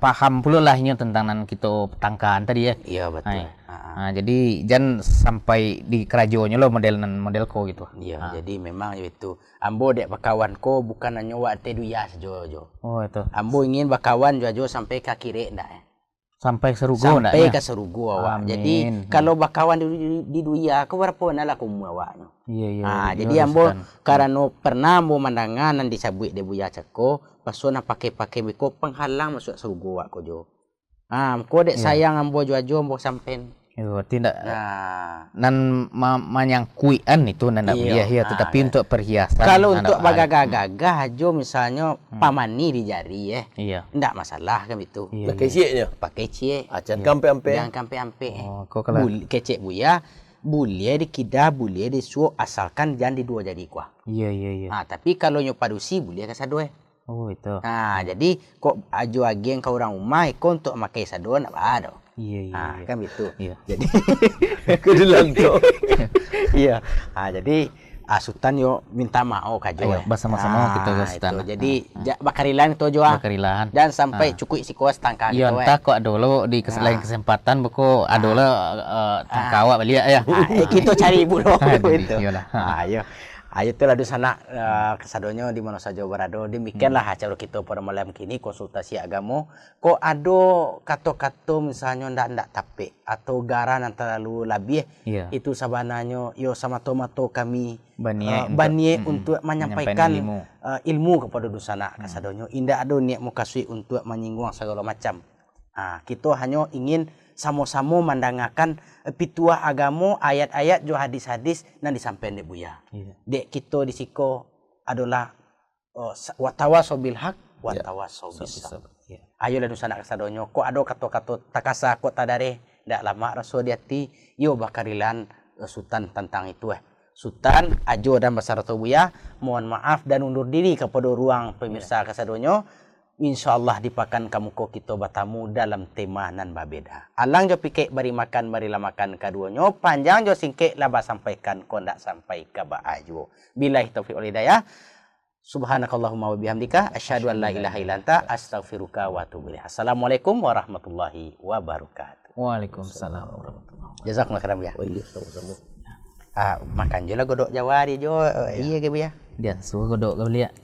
paham pula lahnya tentang nan kita petangkan tadi ya. Iya betul. Jadi jangan sampai di kerajonya lo model ko gitu. Jadi memang itu. Ambo dek bakawan ko bukan hanya wak te duya saja. Oh itu. Ambo ingin bakawan jo sampai ke kiri ndak Sampai ke Serugo ndak? Sampai ke Serugo awak. Jadi kalau bakawan di duya ko berapa nala kumu awaknya. Iya. Jadi ambo karena pernah ambo mandangan nan disabui de buya cako, pasona pakai biko penghalang masuk Serugo awak ko jo. Ko dek sayang ambo jo ambo sampein. Tidak nan manyangkuian itu nanda tetapi untuk perhiasan kalau untuk bagagah jo misalnya pamani di jari ndak masalah kan itu pakai cie Jangan kampe-ampe kecek buya boleh dikida boleh disuo asalkan jangan di dua jari kuah tapi kalau nyopadusi boleh ke sadoe. Oh itu. Jadi kok ajo ageng ke orang rumah kok untuk makai sadoe ndak ada. Kan gitu. Jadi kedelan tuh. Jadi asutan yo minta maaf kajo. Bersama-sama kita ke sultan. Jadi bakarilan itu jo. Dan sampai cukup si kuas tangka gitu. Entah kok adolo di lain kesempatan beko adolo tangkawa belia ya. Kita cari ibu lo itu. Ayo itulah di sana kesadonyo di mana saja berada. Demikianlah acara kita pada malam kini konsultasi agama. Kok ada kata-kata misalnya ndak tapi atau garan yang terlalu labih itu sabananya yo sama tomato kami banie untuk menyampaikan ilmu kepada dusana kesadonyo. Indah ada niat mukasui untuk menyinggung segala macam. Kita hanya ingin sama-sama mendengarkan pituah agama, ayat-ayat jo hadis-hadis nan disampaikan dek buya. Dek kita di siko adalah watawasau bil haq watawasau bis sabr. Ayo lah dusana kasadonyo ko ado kata-kata takasa ko tadare ndak lama rasul diati yo bakarilan sultan tentang itu Sultan ajo dan besar buya mohon maaf dan undur diri kepada ruang pemirsa kasadonyo. InsyaAllah dipakan kamu ko kita bertamu dalam tema nan babeda. Alang jo pikir bari makan marilah makan kaduanya. Panjang jo singkek laba sampaikan ko ndak sampai ke baajo. Billahi taufiq wal hidayah. Subhanakallahumma wa bihamdika asyhadu an la ilaha illa anta astaghfiruka wa atubu ilaik. Assalamualaikum warahmatullahi wabarakatuh. Waalaikumsalam warahmatullahi wabarakatuh. Jazakumullah khairan ya. Oh iya, sama-sama. Makan je lah godok jawari jo. Iya ke ya. Dia suruh godok kau lihat.